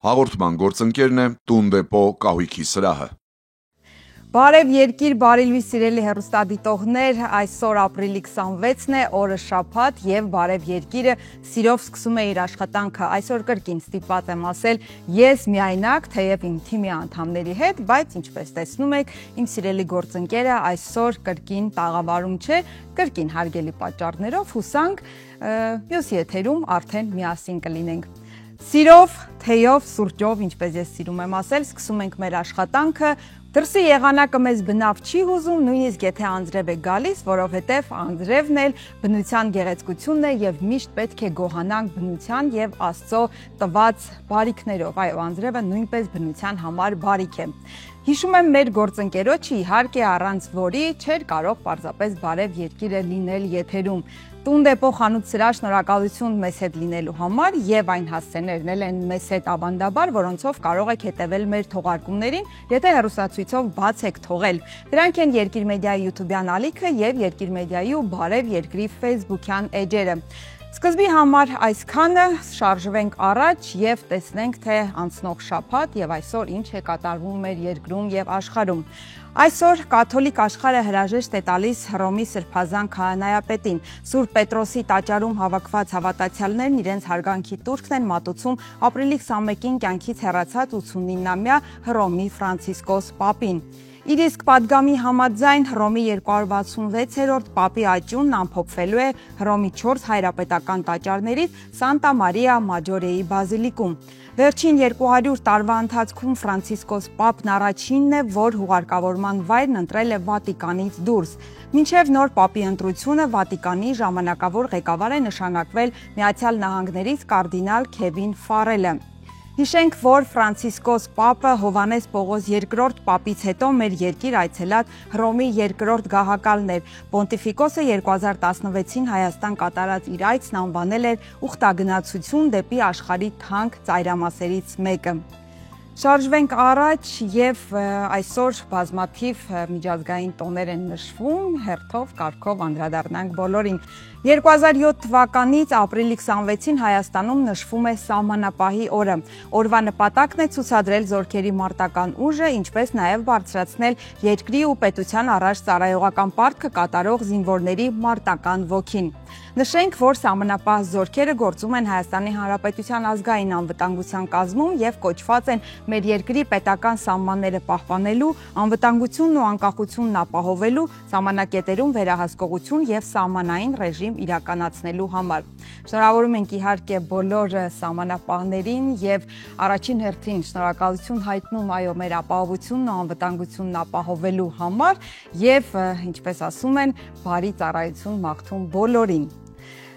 Հաղորդման գործընկերն է Տունդեպո կահույքի սրահը։ Բարև երկիր, բարի լույս սիրելի հեռուստադիտողներ, այսօր ապրիլի 26-ն է, օրը շաբաթ եւ բարև երկիրը սիրով սկսում է իր աշխատանքը։ Այսօր կրկին ստիպված եմ ասել, ես միայնակ, թեև իմ թիմի անդամների հետ, բայց ինչպես տեսնում եք, իմ սիրելի գործընկերը այսօր կրկին տաղավարում չէ, կրկին հարգելի պատճառներով հուսանք մյուս եթերում արդեն միասին կլինենք։ Սիրով, թեյով, սուրճով, ինչպես ես սիրում եմ ասել, սկսում ենք մեր աշխատանքը։ Դրսի եղանակը մեզ բնավ չի հուզում, նույնիսկ եթե անձրև է գալիս, որովհետև անձրևն էլ բնության գեղեցկությունն է եւ միշտ պետք է գոհանանք բնության եւ Աստծո տված բարիքներով։ Այո, անձրևը նույնպես բնության համար բարիք է։ Հիշում եմ մեր գործընկերոջը, իհարկե առանց որի չէր կարող պարզապես բարև երկիրը լինել եթերում։ Տունդեպո խանութ սրահ, շնորհակալություն մեզ հետ լինելու համար եւ այն հասցեներն էլ են մեզ հետ ավանդաբար, որոնցով կարող եք հետևել մեր թողարկումներին, եթե հեռուստացույցով բաց եք թողել։ Դրանք են Երկիր մեդիայի YouTube-յան ալիքը եւ Երկիր մեդիայի ու Բարև երկրի Facebook-յան էջերը։ Սկզբի համար այսքանը, շարժվենք առաջ եւ տեսնենք, թե անցնող շաբաթ եւ այսօր ինչ է կատարվում մեր երկրում եւ աշխարհում։ Այսօր կաթոլիկ աշխարհը հրաժեշտ է տալիս Հռոմի Սրբազան քահանայապետին։ Սուրբ Պետրոսի տաճարում հավաքված հավատացյալներն իրենց հարգանքի տուրքն են մատուցում ապրիլի 21-ին կյանքից հեռացած 89-ամյա Հռոմի Ֆրանցիսկոս Պապին։ Իր իսկ պատգամի համաձայն Հռոմի 266-րդ Պապի աճյունն ամփոփվելու է Հռոմի 4 հայրապետական տաճարներից Սանտա Մարիա Մաջորեի բազիլիկում։ Վերջին 200 տարվա ընթացքում Ֆրանցիսկոս Պապն առաջինն է, որ հուղարկավորման վայրն ընտրել է Վատիկանից դուրս։ Մինչև նոր Պապի ընտրությունը Վատիկանի ժամանակավոր ղեկավար է նշանակվել Միացյալ Նահանգներից կարդինալ Քևին Ֆարելը։ Հիշենք, որ Ֆրանցիսկոս Պապը Հովանես Պողոս II Պապից հետո մեր երկիր այցելած Հռոմի երկրորդ գահակալն էր։ Պոնտիֆիկոսը 2016-ին Հայաստան կատարած իր այցն անվանել էր ուխտագնացություն դեպի աշխարհի թանկ ծայրամասերից մեկը։ Շարժվենք առաջ եւ այսօր բազմաթիվ միջազգային տոներ են նշվում, հերթով, կարգով անդրադառնանք բոլորին։ 2007 թվականից ապրիլի 26-ին Հայաստանում նշվում է Սահմանապահի օրը։ Օրվա նպատակն է ցուցադրել զորքերի մարտական ուժը, ինչպես նաև բարձրացնել երկրի ու պետության առաջ ծառայողական պարտքը կատարող զինվորների մարտական ոգին։ Նշենք, որ Սահմանապահ զորքերը գործում են Հայաստանի Հանրապետության ազգային անվտանգության կազմում եւ կոչված են մեր երկրի պետական սահմանները պահպանելու, անվտանգությունն ու անկախությունն ապահովելու, սահմանակետերում վերահսկողություն եւ սահմանային ռեժիմ իրականացնելու համար։ Շնորհավորում ենք իհարկե բոլոր սահմանապահներին եւ առաջին հերթին շնորհակալություն հայտնում այո մեր ապահովությունն ու անվտանգությունն ապահովելու համար եւ ինչպես ասում են, բարի ծառայություն մաղթում բոլորին։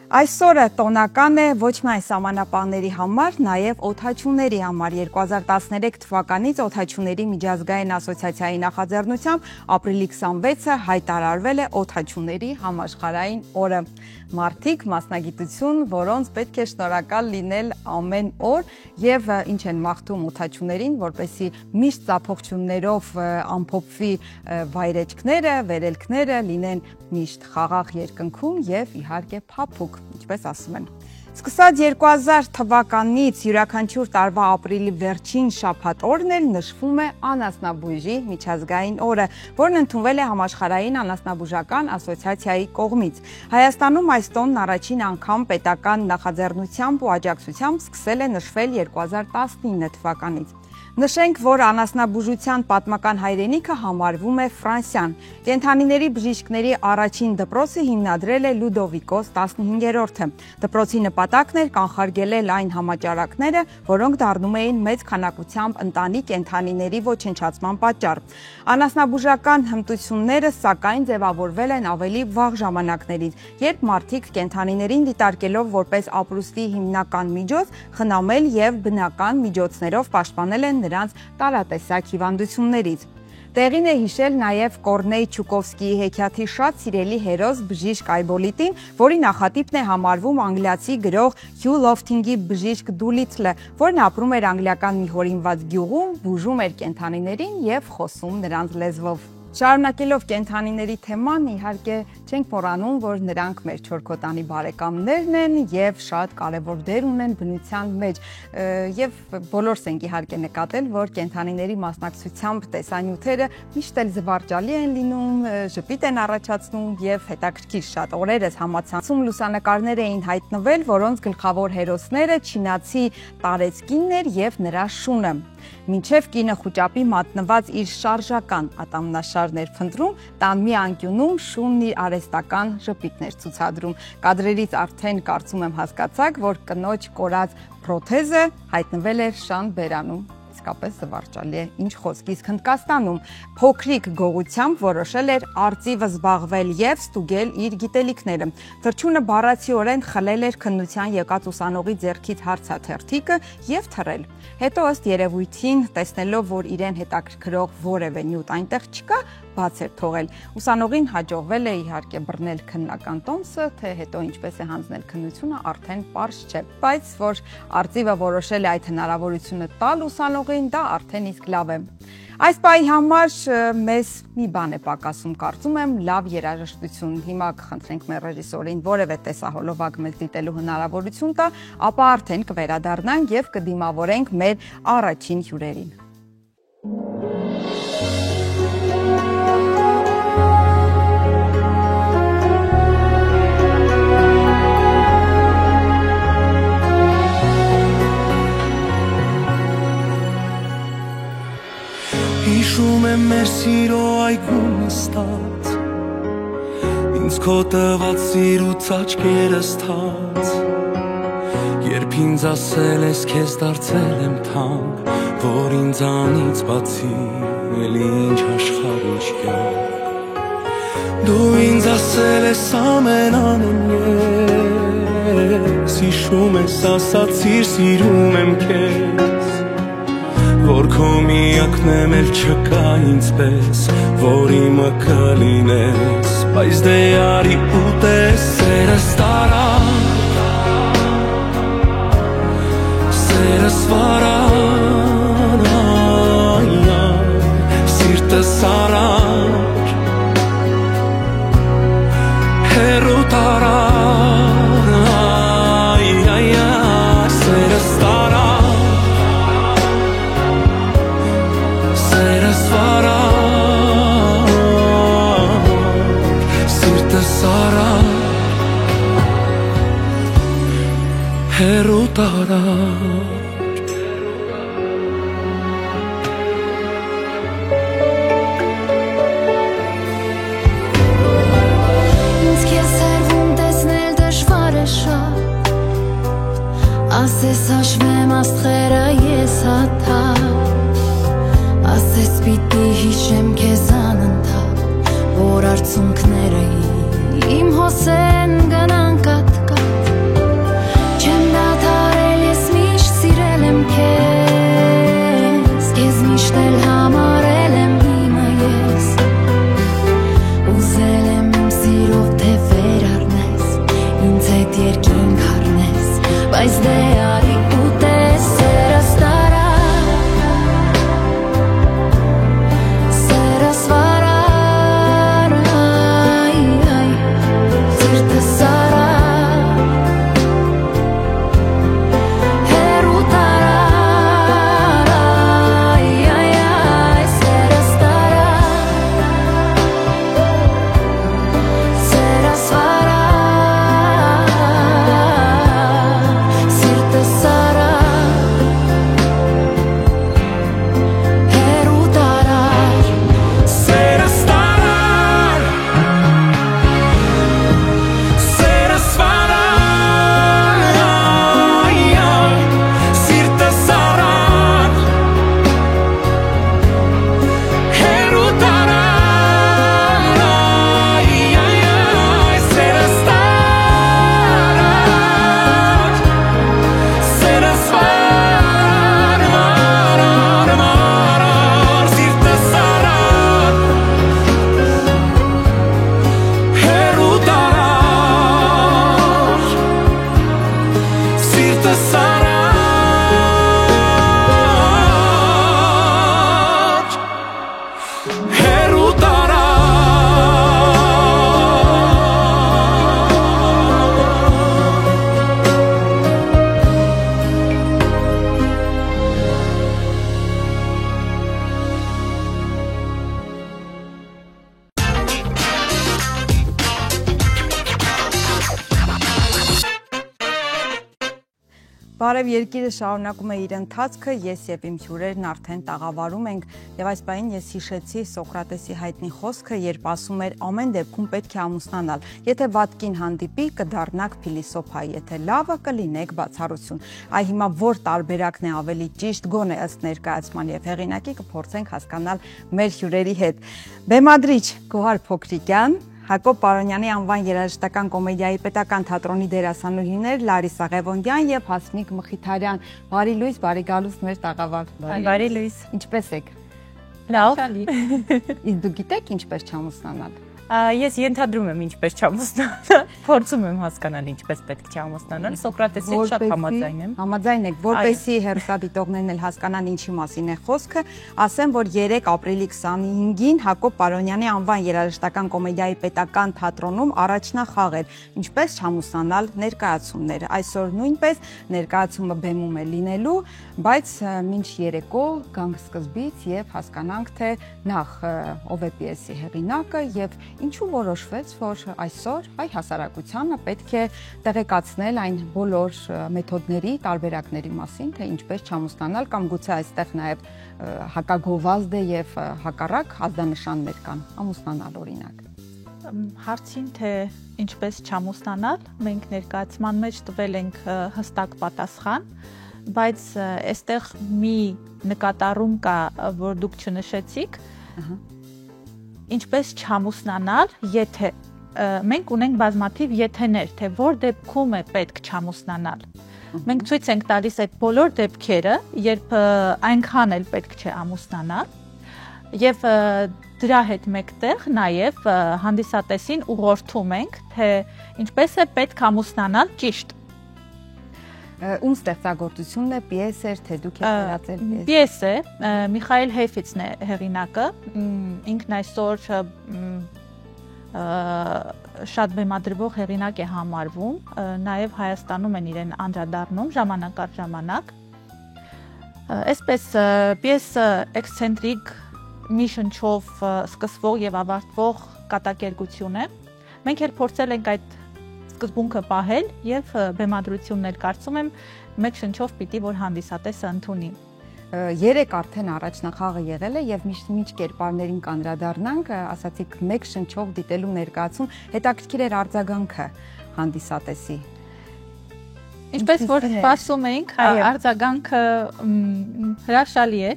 Այսօրը տոնական է ոչ միայն սահմանապահների համար, նաև օդաչուների համար 2013 թվականից օդաչուների միջազգային ասոցիացիայի նախաձեռնությամբ ապրիլի 26-ը հայտարարվել է օդաչուների համաշխարհային օրը։ Մարդիկ, մասնագիտություն, որոնց պետք է շնորհակալ լինել ամեն օր եւ ինչ են մաղթում օդաչուներին, որպեսզի միշտ ծափողջություններով ամփոփվի վայրեջքները, վերելքները լինեն միշտ խաղաղ երկնքում եւ իհարկե փափուկ, ինչպես ասում են։ Սկսած 2000 թվականից յուրաքանչյուր տարվա ապրիլի վերջին շաբաթ օրն էլ նշվում է անասնաբույժի միջազգային օրը, որն ընդունվել է համաշխարհային անասնաբուժական ասոցիացիայի կողմից։ Հայաստանում այս տոնն առաջին անգամ պետական նախաձեռնությամբ ու աջակցությամբ սկսել է նշվել 2019 թվականից։ Նշենք, որ անասնաբուժության պատմական հայրենիքը համարվում է Ֆրանսիան։ Կենդանիների բժիշկների առաջին դպրոցը հիմնադրել է Լյուդովիկոս 15-րդը։ Դպրոցի նպատակը նպատակն էր կանխարգելել այն համաճարակները, որոնք դառնում էին մեծ քանակությամբ ընտանի կենդանիների ոչնչացման պատճառ։ Անասնաբուժական հմտությունները սակայն ձևավորվել են ավելի վաղ ժամանակներից, երբ մարդիկ կենդանիներին դիտարկելով որպես ապրուստի հիմնական միջոց, խնամել եւ բնական միջոցներով պաշտպանել են նրանց տարատեսակ հիվանդություններից։ Տեղին է հիշել նաև Կորնեյ Չուկովսկիի հեքիաթի շատ սիրելի հերոս բժիշկ Այբոլիտին, որի նախատիպն է համարվում անգլիացի գրող Հյու Լոֆթինգի բժիշկ Դուլիթլը, որն ապրում էր անգլիական մի հորինված գյուղում, բուժում էր կենդանիներին եւ խոսում նրանց լեզվով։ Շարունակելով կենդանիների թեման, իհարկե չենք մոռանում, որ նրանք մեր չորքոտանի բարեկամներն են եւ շատ կարեւոր դեր ունեն բնության մեջ եւ բոլորս ենք իհարկե նկատել, որ կենդանիների մասնակցությամբ տեսանյութերը միշտ էլ զվարճալի են լինում, ժպիտ են առաջացնում եւ հետաքրքիր շատ օրերս համացանցում լուսանկարներ էին հայտնվել, որոնց գլխավոր հերոսները չինացի տարեցկինն էր եւ նրա շունը։ Մինչև կինը խուճապի մատնված իր շարժական ատամնաշարն էր փնտրում, տան մի անկյունում շունն իր արհեստական ժպիտն էր ցուցադրում։ Կադրերից արդեն կարծում եմ հասկացաք, որ կնոջ կորած պրոթեզը հայտնվել էր շան բերանում։ Իսկապես զվարճալի է, ինչ խոսք, իսկ Հնդկաստանում փոքրիկ գողությամբ որոշել էր արծիվը զբաղվել եւ ստուգել իր գիտելիքները։ Թռչունը բառացիորեն խլել էր քննության եկած ուսանողի ձեռքից հարցաթերթիկը եւ թռել։ Հետո ըստ երևույթին, տեսնելով, որ իրեն հետաքրքրող որևէ նյութ այնտեղ չկա, բաց էր թողել։ Ուսանողին հաջողվել է իհարկե բռնել քննական տոմսը, թե հետո ինչպես է հանձնել քննությունը, արդեն պարզ չէ։ Բայց որ արծիվը որոշել է այդ հնարավորությունը տալ ուսանողին, դա արդեն իսկ լավ է։ Այս պահի համար մեզ մի բան է պակասում, կարծում եմ, լավ երաժշտություն։ Հիմա կխնդրենք մեր ռեժիսորին որևէ տեսահոլովակ մեզ դիտելու հնարավորություն տա, ապա արդեն կվերադառնանք եւ կդիմավորենք մեր առաջին հյուրերին։ Հիշում եմ մեր սիրո այգում նստած, ինձ քո տված սիրուց աչքերս թած, երբ ինձ ասել ես քեզ դարձել եմ թանկ, որ ինձանից բացի էլի ինչ աշխարհ ինչ կյանք, դու ինձ ասել ես ամեն անուն ես, հիշում ես ասացիր սիրում եմ քեզ, որ քո միակն եմ էլ չկա ինձպես, որ իմը կլինես, բայց դե արի ուտես սերս տարա, սերս վարան, սիրտս արար, հեռու տարա, սերս տարա, հեռու տարար Ինձ քեզ սերվում տեսնել դժվար է շատ, ասես հաշվեմ աստղերը ես հաթար, ասես պիտի հիշեմ քեզ անընդհատ, որ արցունքները իմ հոսեն գնան կատ-կատ, չեմ դադարել ես միշտ սիրել եմ քեզ, քեզ միշտ էլ համարել եմ իմը ես, ուզել եմ իմ սիրով թե վերառնես, ինձ հետ երկինք առնես, բայց դե արի ուտես սերս տարա, Բարև երկիրը շարունակում է իր ընթացքը, ես եւ իմ հյուրերն արդեն տաղավարում ենք եւ այս բանին ես հիշեցի Սոկրատեսի հայտնի խոսքը, երբ ասում էր ամեն դեպքում պետք է ամուսնանալ։ Եթե վատկին հանդիպի, կդառնաք փիլիսոփա, եթե լավը կլինեք բացառություն։ Այ հիմա որ տարբերակն է ավելի ճիշտ, գոնե ըստ ներկայացման եւ հեղինակի կփորձենք հասկանալ մեր հյուրերի հետ։ Բեմադրիչ Գոհար Փոքրիկյան, Հակոբ Պարոնյանի անվան երաժշտական կոմեդիայի պետական թատրոնի դերասանուհիներ Լարիսա Ղևոնդյան եւ Հասմիկ Մխիթարյան։ Բարի լույս, բարի գալուստ մեր տաղավար։ Բարի լույս։ Ինչպե՞ս եք։ Լավ։ Իսկ դու գիտեք ինչպես չամուսնանալ։ Ես ենթադրում եմ ինչպես չամուսնանալ, փորձում եմ հասկանալ ինչպես պետք է ամուսնանալ, Սոկրատեսի հետ շատ համաձայն եմ։ Համաձայն եք, որպեսզի հեռուստադիտողներն էլ հասկանան ինչի մասին է խոսքը, ասեմ, որ 3 ապրիլի 25-ին Հակոբ Պարոնյանի անվան երաժշտական կոմեդիայի պետական թատրոնում առաջնախաղ էր ինչպես չամուսնանալ ներկայացումներ։ Այսօր նույնպես ներկայացումը բեմում է լինելու, բայց մինչ երեկո գանք սկզբից եւ հասկանանք թե նախ ով է պիեսի հեղինակը եւ ինչու որոշվեց, որ այսօր հայ հասարակությանը պետք է տեղեկացնել այն բոլոր մեթոդների, տարբերակների մասին, թե ինչպես չամուսնանալ կամ գուցե այստեղ նաև հակագովազդ է եւ հակառակ ազդանշաններ կան, ամուսնանալ օրինակ։ Հարցին թե ինչպես չամուսնանալ, մենք ներկայացման մեջ տվել ենք հստակ պատասխան, բայց այստեղ մի նկատառում կա, որ դուք չնշեցիք, ինչպես չամուսնանալ, եթե մենք ունենք բազմաթիվ եթեներ, թե որ դեպքում է պետք չամուսնանալ։ Մենք ցույց ենք տալիս այդ բոլոր դեպքերը, երբ այնքան էլ պետք չէ ամուսնանալ, եւ դրա հետ մեկտեղ նաեւ հանդիսատեսին ուղղորդում ենք, թե ինչպես է պետք ամուսնանալ ճիշտ։ Ում ստեղծագործությունն է, պիես էր, թե դուք եք վերածել պիես։ Պիես է, Միխայել Հեյֆիցն է հեղինակը, ինքն այսօր շատ բեմադրվող հեղինակ է համարվում, նաև Հայաստանում են իրեն անդրադառնում ժամանակ առ ժամանակ։ Այսպես պիեսը էքսցենտրիկ, մի շնչով սկսվող եւ ավարտվող կատակերգություն է։ Մենք էլ փորձել ենք այդ սկզբունքը պահել եւ բեմադրությունն էլ կարծում եմ մեկ շնչով պիտի որ հանդիսատեսը ընդունի։ 3 արդեն առաջնախաղը եղել է եւ մինչ կերպարներին կանդրադառնանք, ասացիք մեկ շնչով դիտելու ներկայացում, հետաքրքիր էր արձագանքը հանդիսատեսի։ Ինչպես որ ասում էինք, արձագանքը հրաշալի է,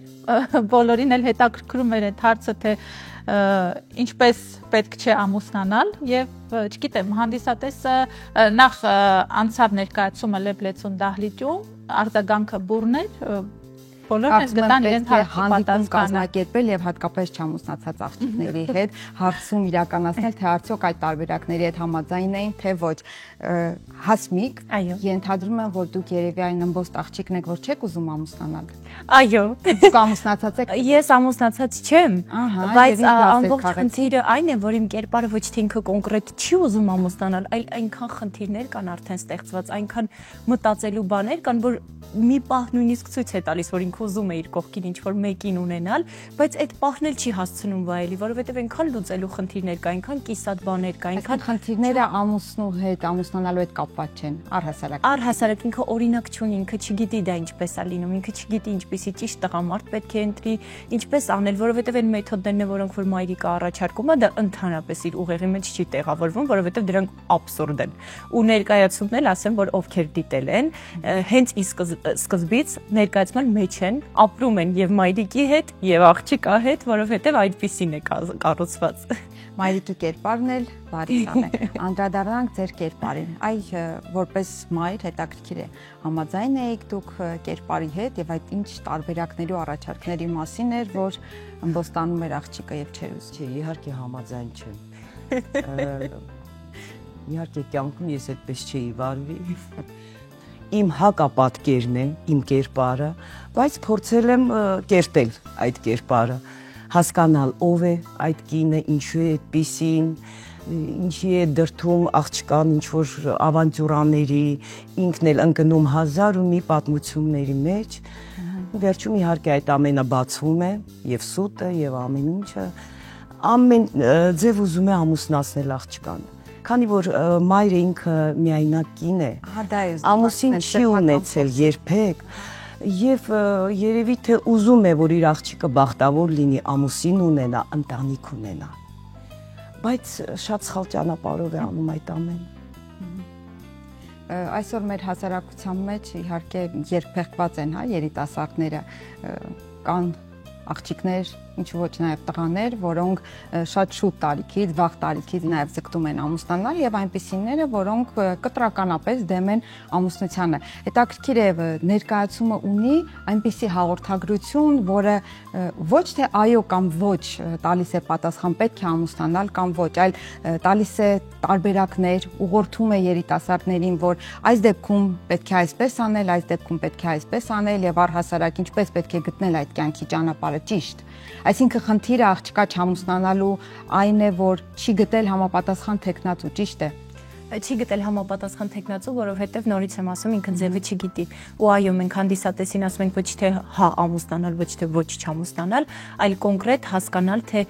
բոլորին էլ հետաքրքրում էր այդ հարցը, թե ինչպես պետք չէ ամուսնանալ եւ չգիտեմ հանդիսատեսը նախ անցավ ներկայացումը Լեբլեցուն դահլիճում, արձագանքը բուրն էր, բոլորն էլ գտան իրենց հանդիպում կազմակերպել եւ հատկապես չամուսնացած աղջիկների հետ հարցում իրականացնել, թե արդյոք այդ տարբերակների հետ համաձայն էին, թե ոչ։ Հասմիկ, ենթադրում եմ, որ դուք երևի այն ըմբոստ աղջիկն եք, որ չեք ուզում ամուսնանալ։ Այո։ Դուք ամուսնացած եք։ Ես ամուսնացած չեմ, բայց ամբողջ խնդիրը այն է, որ իմ կերպարը ոչ թե ինքը կոնկրետ չի ուզում ամուսնանալ, այլ այնքան խնդիրներ կան արդեն ստեղծված, այնքան մտածելու բաներ կան, որ մի պահ նույնիսկ ցույց է տալիս, որ ինքը ուզում է իր կողքին ինչ-որ մեկին ունենալ, բայց այդ պահն էլ չի հասցնում վայելի, որովհետև այնքան լուծելու խնդիրներ կա, այնքան կիսատ բաներ կա, այնքան խնդիրները ամուսնու հետ, ամուսնանալու հետ կապված չեն, առհասարակ։ Առհասարակ ինքը օրինակ չունի, ինքը չգիտի դա ինչպես է լինում, ինքը չգիտի ինչպեսի ճիշտ տղամարդ պետք է ընտրի, ինչպես անել, որովհետև այն մեթոդներն են, որոնք որ մայրիկը առաջարկում է, դա ընդհանրապես իր ուղեղի մեջ չի տեղավորվում, որովհետև դրանք աբսուրդ են։ Ու ներկայացումն էլ ասեմ, որ ովքեր դիտել են, հենց իսկ սկզբից ներկայացման մեջ են, ապրում են եւ մայրիկի հետ եւ աղջիկա հետ, որովհետեւ այդպեսին է կառուցված։ Մայրիկի կերպարն էլ Լարիսան է։ Անդրադառնանք ձեր կերպարին։ Այ որպես մայր հետաքրքիր է, համաձայն եք դուք կերպարի հետ եւ այդ ինչ տարբերակների ու առաջարկների մասին էր, որ ըմբոստանում էր աղջիկը եւ չէր ուզում։ Չէ, իհարկե համաձայն չեմ։ Իհարկե կյանքում ես այդպես չէի վարվի։ Իմ հակապատկերն է, իմ կերպարը, բայց փորձել եմ կերտել այդ կերպարը, հասկանալ ով է այդ կինը, ինչու է այդպիսին, ինչի է դրդում աղջկան ինչ-որ ավանտյուրաների, ինքն էլ ընկնում հազար ու մի պատմությունների մեջ, վերջում իհարկե այդ ամենը բացվում է, եւ սուտը, եւ ամեն ինչը, ամեն ձև ուզում է ամուսնացնել աղջկան։ քանի որ մայրը ինքը միայնակ կին է, ամուսին չի ունեցել երբեք, եւ երևի թե ուզում է, որ իր աղջիկը բախտավոր լինի, ամուսին ունենա, ընտանիք ունենա, բայց շատ սխալ ճանապարհով է անում այդ ամենը։ Այսօր մեր հասարակության մեջ իհարկե երբեղկված են, հա, երիտասարդները, կան աղջիկներ, ինչ ոչ նաև տղաներ, որոնք շատ շուտ տարիքից, վաղ տարիքից նաև ձգտում են ամուսնանալ եւ այնպիսիները, որոնք կտրականապես դեմ են ամուսնությանը։ Հետաքրքիր է ներկայացումը ունի այնպիսի հաղորդագրություն, որը ոչ թե այո կամ ոչ տալիս է պատասխան պետք է ամուսնանալ կամ ոչ, այլ տալիս է տարբերակներ, ուղղորդում է երիտասարդներին, որ այս դեպքում պետք է այսպես անել, այս դեպքում պետք է այսպես անել եւ առհասարակ ինչպես պետք է գտնել այդ կյանքի ճանապարհը ճիշտ։ Այսինքն խնդիրը աղջկա չամուսնանալու այն է, որ չի գտել համապատասխան թեկնածու, ճիշտ է։ Չի գտել համապատասխան թեկնածու, որովհետև նորից եմ ասում, ինքը ձևը չգիտի։ Ու այո, մենք հանդիսատեսին ասում ենք ոչ թե հա ամուսնանալ, ոչ թե ոչ չամուսնանալ, այլ կոնկրետ հասկանալ, թե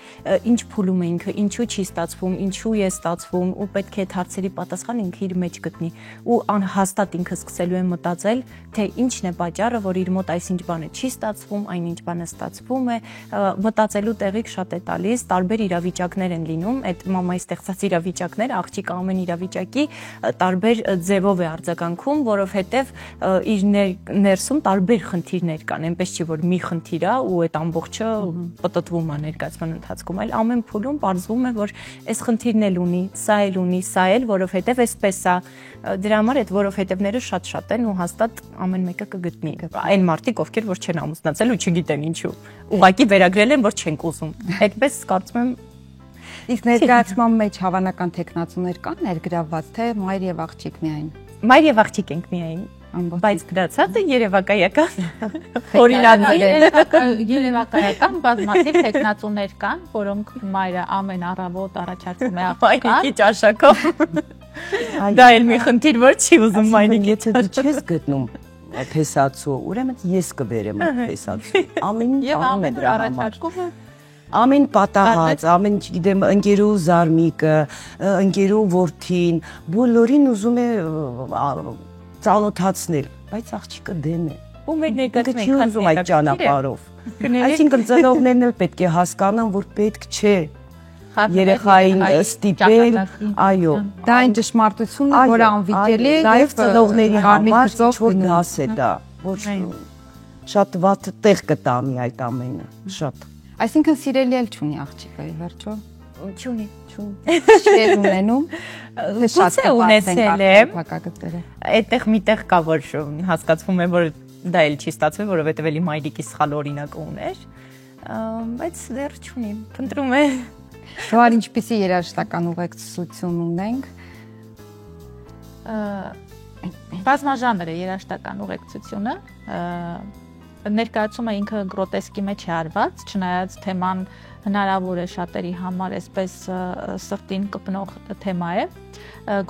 ինչ փուլում է ինքը, ինչու չի ստացվում, ինչու է ստացվում, ու պետք է այդ հարցերի պատասխան ինքը իր մեջ գտնի։ Ու անհաստատ ինքը սկսելու է մտածել, թե ինչն է պատճառը, որ իր մոտ այսինչ բանը չի ստացվում, այնինչ բանը ստացվում է, մտածելու տեղիք շատ է տալիս, տարբեր իրավիճակներ են լինում, այդ մամայի ստեղծած իրավիճակները, աղջիկը ամեն իրավիճակ տարբեր ձևով է արձագանքում, որովհետև իր ներսում տարբեր խնդիրներ կան, այնպես չի, որ մի խնդիր է ու այդ ամբողջը պտտվում է ներկայացման ընթացքում, այլ ամեն փուլում պարզվում է, որ այս խնդիրն էլ ունի, սա էլ, որովհետև այսպես է, դրա համար այդ որովհետևները շատ են ու հաստատ ամեն մեկը կգտնի։ Այն մարդիկ, ովքեր որ չեն ամուսնացել ու չգիտեն ինչու, ուղղակի վերագրել են, որ չենք ուզում։ Այդպես կարծում եմ Իսկ ներկայացման մեջ հավանական թեկնածուներ կան ներգրավված, թե մայր եւ աղջիկ միայն։ Մայր եւ աղջիկ ենք միայն, բայց գրածածը երևակայական։ Երևակայական բազմաթիվ թեկնածուներ կան, որոնք մայրը ամեն առավոտ առաջարկում է աղջիկի ճաշակով։ Դա էլ մի խնդիր, որ չի ուզում մայրիկի։ Եթե դու չես գտնում փեսացու, ուրեմն ես կբերեմ այդ փեսացու։ Ամեն բան է դրա համար։ Ամեն պատահած, ամեն, չգիտեմ, ընկերու զարմիկը, ընկերու որդին, բոլորին ուզում է ծանոթացնել, բայց աղջիկը դեմ է։ Ու մեր ներկայացումը չի ուզում այդ ճանապարհով։ Այսինքն ծնողներն էլ պետք է հասկանան, որ պետք չէ երեխային ստիպել, այո։ Դա այն ճշմարտությունն է, որը անվիճելի է եւ ծնողների համար որ դաս է դա, որ շատ վատ տեղ կտանի այդ ամենը, շատ։ Այսինքն սիրելի էլ չունի աղջիկը, վերջո։ Չունի։ Չէ ունենում։ Գուցե ունեցել է։ Այդտեղ միտեղ կա, որ հասկացվում է, որ դա էլ չի ստացվել, որովհետև էլի մայրիկի սխալ օրինակը ուներ, բայց դեռ չունի։ Փնտրում է։ Շուար ինչպիսի երաժշտական ուղեկցություն ունենք։ Բազմաժանր է երաժշտական ուղեկցությունը։ Ներկայացումը ինքը գրոտեսկի մեջ է արված, չնայած թեման հնարավոր է շատերի համար այսպես սրտին կպնող թեմա է,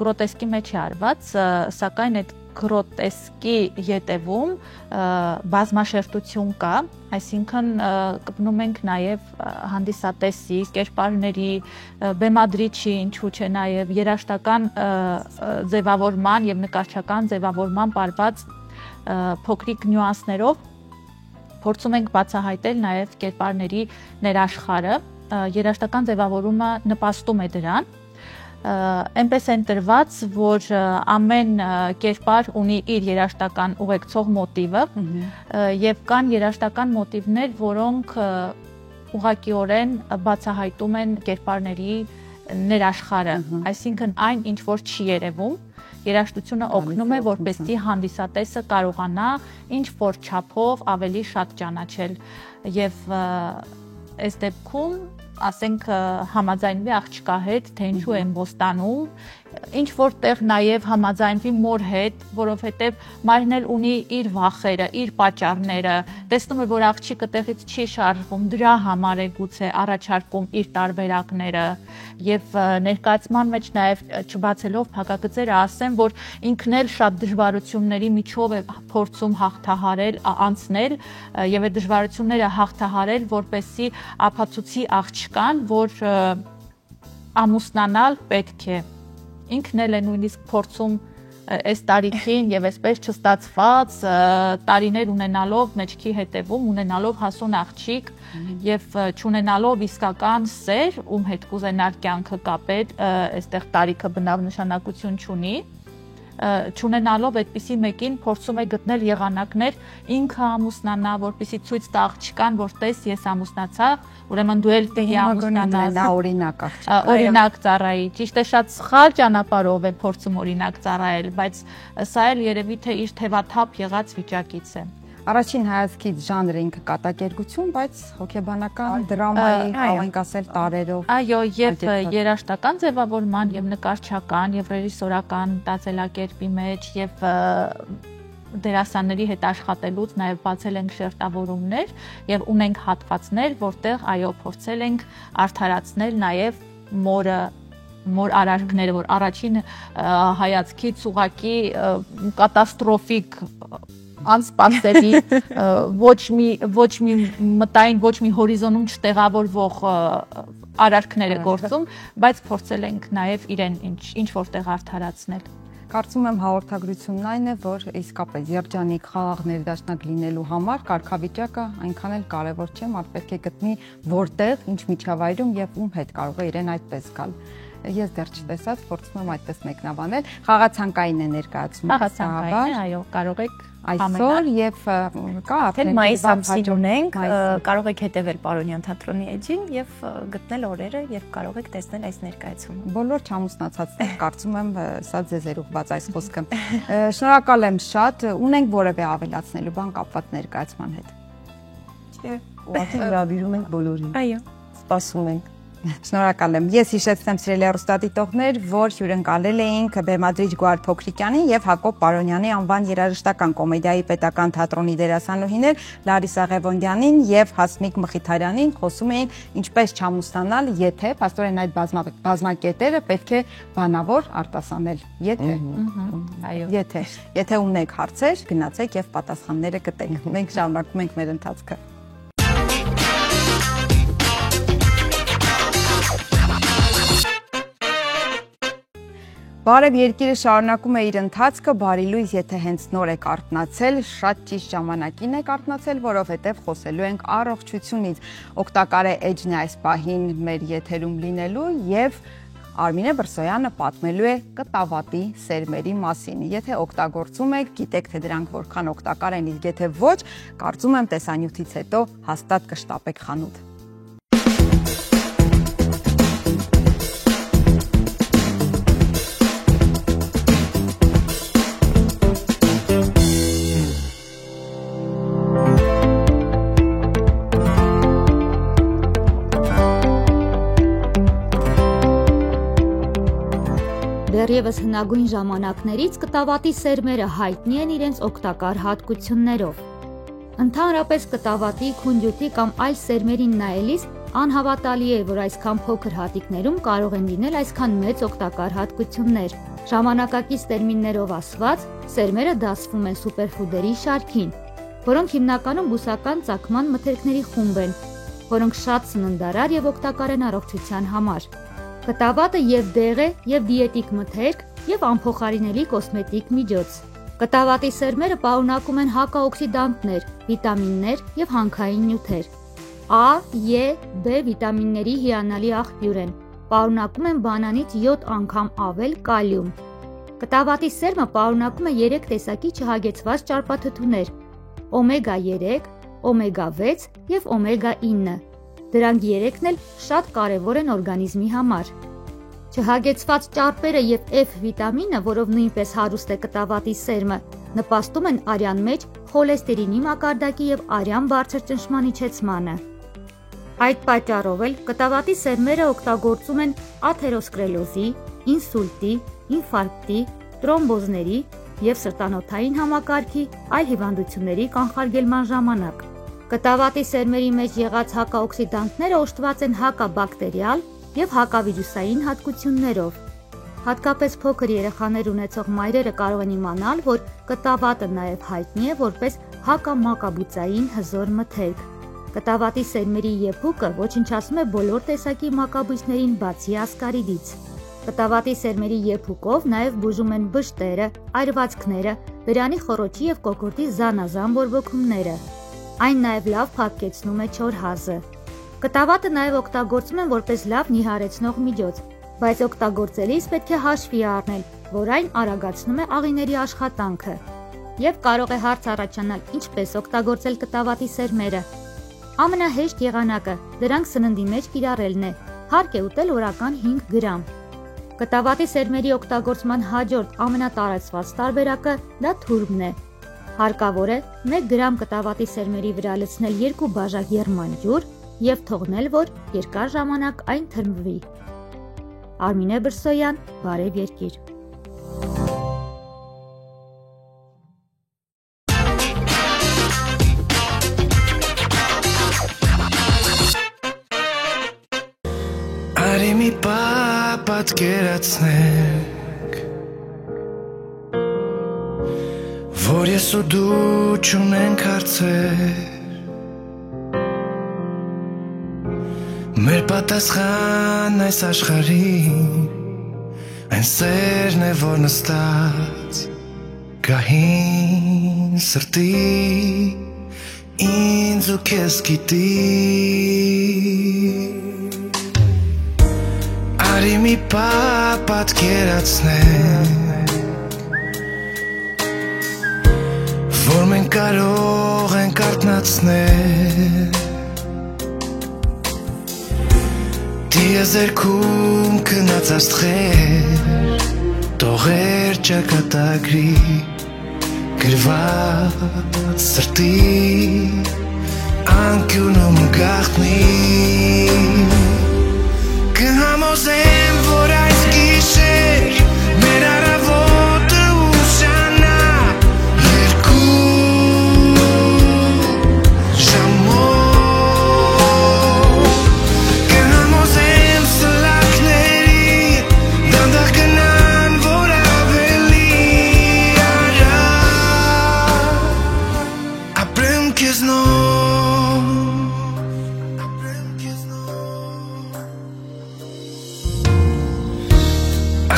գրոտեսկի մեջ է արված, սակայն այդ գրոտեսկի ետևում բազմաշերտություն կա, այսինքն կպնում ենք նաև հանդիսատեսի, կերպարների, բեմադրիչի, ինչու չէ նաև երաժշտական ձևավորման և նկարչական ձևավորման պարված փոքրիկ նյուանսներով փորձում ենք բացահայտել նաև կերպարների ներաշխարհը, երաժշտական ձևավորումը նպաստում է դրան, այնպես են տրված, որ ամեն կերպար ունի իր երաժշտական ուղեկցող մոտիվը եւ կան երաժշտական մոտիվներ, որոնք ուղղակիորեն բացահայտում են կերպարների ներաշխարհը, այսինքն այն, ինչ որ չի երևում, երաժշտությունը օգնում է, որպեսզի հանդիսատեսը կարողանա ինչ-որ չափով ավելի շատ ճանաչել եւ այս դեպքում ասենք համաձայնվի աղջկա հետ, թե ինչու են ոստանում, ինչ որտեղ նաև համաձայնվի մոր հետ, որովհետև մայրն էլ ունի իր վախերը, իր պատճառները, տեսնում է, որ աղջիկը տեղից չի շարժվում, դրա համար է գուցե առաջարկում իր տարբերակները եւ ներկայացման մեջ նաև չբացելով փակագծերը ասեմ, որ ինքն էլ շատ դժվարությունների միջով է փորձում հաղթահարել, անցնել եւ այդ դժվարությունները հաղթահարել, որպեսզի ապացուցի աղջկան, որ ամուսնանալ պետք է ինքն էլ է նույնիսկ փորձում այս տարիքին եւ այսպես չստացված տարիներ ունենալով մեջքի հետևում ունենալով հասուն աղջիկ եւ չունենալով իսկական սեր, ում հետ կուզենար կյանքը կապել, այստեղ տարիքը բնավ նշանակություն չունի, չունենալով այդպիսի մեկին փորձում է գտնել եղանակներ ինքը ամուսնանա, որպեսզի ցույց տա աղջկան, որ տես ես ամուսնացա, ուրեմն դու էլ պետք է ամուսնանաս, նա օրինակ աղջիկ, օրինակ ծառայի, ճիշտ է շատ սխալ ճանապարհով է փորձում օրինակ ծառայել, բայց սա էլ երևի թե իր թևաթափ եղած վիճակից է։ Առաջին հայացքից ժանրը ինքը կատակերգություն, բայց հոգեբանական դրամայի, կարող ասել տարերով։ Այո, եւ երաժշտական ձևավորման եւ նկարչական եւ ռեժիսորական տածելակերպի մեջ եւ դերասանների հետ աշխատելուց նաեւ բացել ենք շերտավորումներ եւ ունենք հատվածներ, որտեղ այո փորձել ենք արդարացնել նաեւ մոր արարքները, որ առաջին հայացքից ուղակի կատաստրոֆիկ անսպասելի ոչ մի մտային, ոչ մի հորիզոնում չտեղավորվող արարքներ է գործում, բայց փորձել ենք նաև իրեն ինչ որտեղ արդարացնել։ Կարծում եմ հաղորդագրությունն այն է, որ իսկապես երջանիկ խաղաղ ներդաշնակ լինելու համար կարգավիճակը այնքան էլ կարևոր չէ, մարդ պետք է գտնի որտեղ, ինչ միջավայրում եւ ում հետ կարող է իրեն այդպես գալ։ Ես դեռ չտեսած, փորձում եմ այդպես մեկնաբանել, խաղացանկային է ներկայացումը։ Խաղացանկային, այո, կարող եք այսօր եւ կա արդեն մայիս ամսին ունենք, կարող եք հետևել Պարոնյան թատրոնի էջին եւ գտնել օրերը, երբ կարող եք տեսնել այս ներկայացումը։ Բոլոր չամուսնացածներ կարծում եմ սա ձեզ էր ուղղված այս խոսքը։ Շնորհակալ եմ շատ, ունենք որևէ ավելացնելու բան կապված ներկայացման հետ։ Չէ, ուղղակի հրավիրում ենք բոլորին։ Այո, Սպասում ենք։ Շնորհակալ եմ։ Ես հիշեցնեմ սիրելի հեռուստադիտողներ, որ հյուրընկալել էինք Բեմադրիչ Գոհար Փոքրիկյանին եւ Հակոբ Պարոնյանի անվան երաժշտական կոմեդիայի պետական թատրոնի դերասանուհիներ Լարիսա Ղևոնդյանին եւ Հասմիկ Մխիթարյանին խոսում էինք ինչպես չամուսնանալ, եթե փաստորեն այդ բազմակետերը պետք է բանավոր արտասանել։ Եթե։ Այո։ Եթե ունեք հարցեր, գնացեք եւ պատասխանները գտեք։ Մենք շարունակում ենք մեր ընթացքը։ Բարև երկիրը շարունակում է իր ընթացքը, բարի լույս, եթե հենց նոր եք արթնացել, շատ ճիշտ ժամանակին եք արթնացել, որովհետև խոսելու ենք առողջությունից։ Օգտակար է էջն այս պահին մեր եթերում լինելու եւ Արմինե Բրսոյանը պատմելու է կտավատի սերմերի մասին։ Եթե օգտագործում եք, գիտեք թե դրանք որքան օգտակար են, իսկ եթե ոչ, կարծում եմ տեսանյութից հետո հաստատ կշտապեք խանութ։ Դեռևս հնագույն ժամանակներից կտավատի սերմերը հայտնի են իրենց օգտակար հատկություններով։ Ընդհանրապես կտավատի, քունջուտի կամ այլ սերմերին նայելիս անհավատալի է, որ այսքան փոքր հատիկներում կարող են լինել այսքան մեծ օգտակար հատկություններ։ Ժամանակակից տերմիններով ասված, սերմերը դասվում են սուպերֆուդերի շարքին, որոնք հիմնականում բուսական ծագման մթերքների խումբ են, որոնք շատ սննդարար եւ օգտակար են առողջության համար։ Կտավատը եւ դեղ է, եւ դիետիկ մթերք, եւ անփոխարինելի կոսմետիկ միջոց։ Կտավատի սերմերը պարունակում են հակաօքսիդանտներ, վիտամիններ եւ հանքային նյութեր։ A, E, B վիտամինների հիանալի աղբյուր են։ Պարունակում են բանանից 7 անգամ ավել կալիում։ Կտավատի սերմը պարունակում է 3 տեսակի չհագեցված ճարպաթթուներ՝ օմեգա 3, օմեգա 6 եւ օմեգա 9։ Դրանք երեքն էլ շատ կարևոր են օրգանիզմի համար։ Չհագեցված ճարպերը եւ F վիտամինը, որով նույնպես հարուստ է կտավատի սերմը, նպաստում են արյան մեջ խոլեստերինի մակարդակի եւ արյան բարձր ճնշման իջեցմանը։ Այդ պատճառով էլ կտավատի սերմերը օգտագործում են աթերոսկլերոզի, ինսուլտի, ինֆարկտի, տրոմբոզների եւ սրտանոթային համակարգի այլ հիվանդությունների կանխարգելման ժամանակ։ Կտավատի սերմերի մեջ եղած հակաօքսիդանտները օժտված են հակաբակտերիալ եւ հակավիրուսային հատկություններով։ Հատկապես փոքր երեխաներ ունեցող մայրերը կարող են իմանալ, որ կտավատը նաեւ հայտնի է որպես հակամակաբուծային հզոր մթերք։ Կտավատի սերմերի եփուկը ոչնչացնում է բոլոր տեսակի մակաբույծներին բացի ասկարիդից։ Կտավատի սերմերի եփուկով նաև բուժում են բշտերը, այրվածքները, բերանի խոռոչի և կոկորդի զանազան բորբոքումները։ Այն նաև լավ փափկեցնում է չոր հազը։ Կտավատը նաև օգտագործում են որպես լավ նիհարեցնող միջոց, բայց օգտագործելիս պետք է հաշվի առնել, որ այն արագացնում է աղիների աշխատանքը։ Եվ կարող է հարց առաջանալ ինչպես օգտագործել կտավատի սերմերը։ Ամենահեշտ եղանակը դրանք սննդի մեջ կիրառելն է, հարկ է ուտել օրական 5 գրամ։ Կտավատի սերմերի օգտագործման հաջորդ ամենատարածված տարբերակը դա թուրմն է։ Հարկավոր է 1 գրամ կտավատի սերմերի վրա լցնել 2 բաժակ եռման ջուր և թողնել, որ երկար ժամանակ այն թրմվի։ Արմինե Բրսոյան, Բարև Երկիր։ Արի մի պատկերացնենք, որ ես ու դու չունենք հարցեր, մեր պատասխան այս աշխարհին այն սերն է, որ նստած գահին սրտի ինձ ու քեզ գիտի։ Արի մի պատկերացնենք, որ մենք կարող ենք արթնացնել Տիեզերքում քնած աստղեր, տողեր ճակատագրի գրված սրտի անկյունում գաղտնի Կհամոզեմ, որ այս գիշեր մեր առավոտը ուշանա երկու ժամով Կհամոզեմ սլակների դանդաղ գնան, որ ավելի արագ ապրեմ քեզնով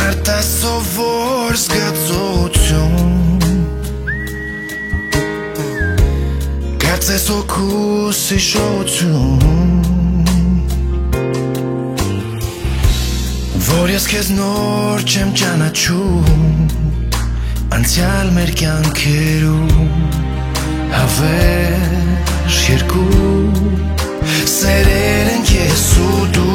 Արտասովոր զգացողություն Կարծես հոգուս հիշողություն Որ ես քեզ նոր չեմ ճանաչում Անցյալ մեր կյանքերում Հավերժ երկու Սերեր ենք ես ու դու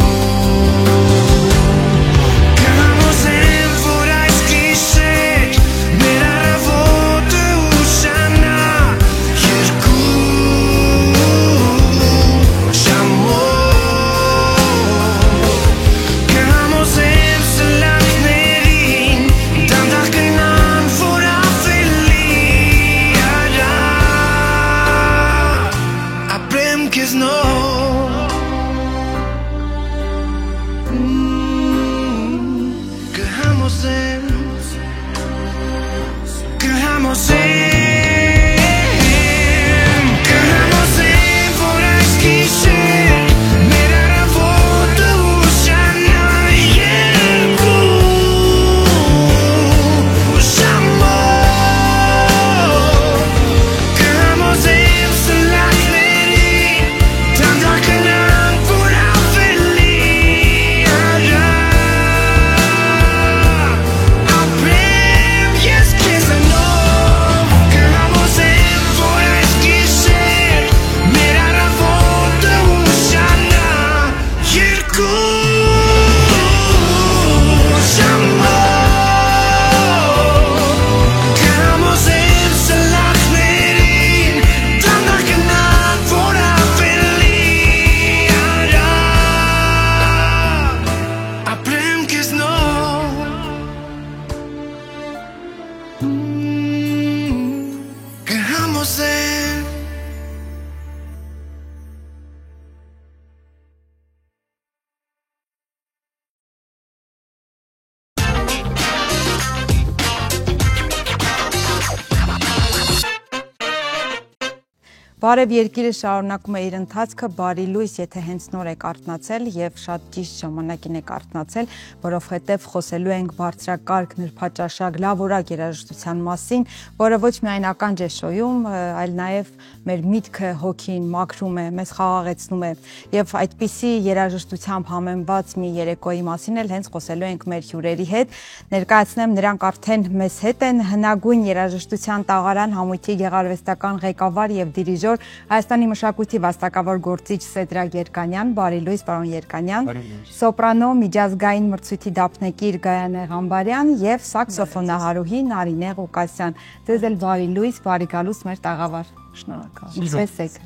Բարև երկիրը շարունակում է իր ընթացքը, բարի լույս, եթե հենց նոր եք արթնացել եւ շատ ճիշտ ժամանակին եք արթնացել, որովհետեւ խոսելու ենք բարձրակարգ, նրբաճաշակ, լավորակ երաժշտության մասին, որը ոչ միայն ականջ է շոյում, այլ նաեւ մեր միտքը, հոգին մաքրում է, մեզ խաղաղեցնում է եւ այդպիսի երաժշտությամբ համեմված մի երեկոյի մասին էլ հենց խոսելու ենք մեր հյուրերի հետ։ Ներկայացնեմ, նրանք արդեն մեզ հետ են, հնագույն երաժշտության տաղարան համույթի գեղարվեստական ղեկավար եւ դիրիժոր Հայաստանի մշակույթի վաստակավոր գործիչ Սեդրակ Երկանյան, բարի լույս, պարոն Երկանյան, սոպրանո միջազգային մրցույթի դափնեկիր Գայանե Ղամբարյան եւ սաքսոֆոնահարուհի Նարինե Ղուկասյան։ Ձեզ էլ բարի լույս, բարի գալուս մեր տաղավար։ Շնորհակալ։ Ինչպե՞ս եք։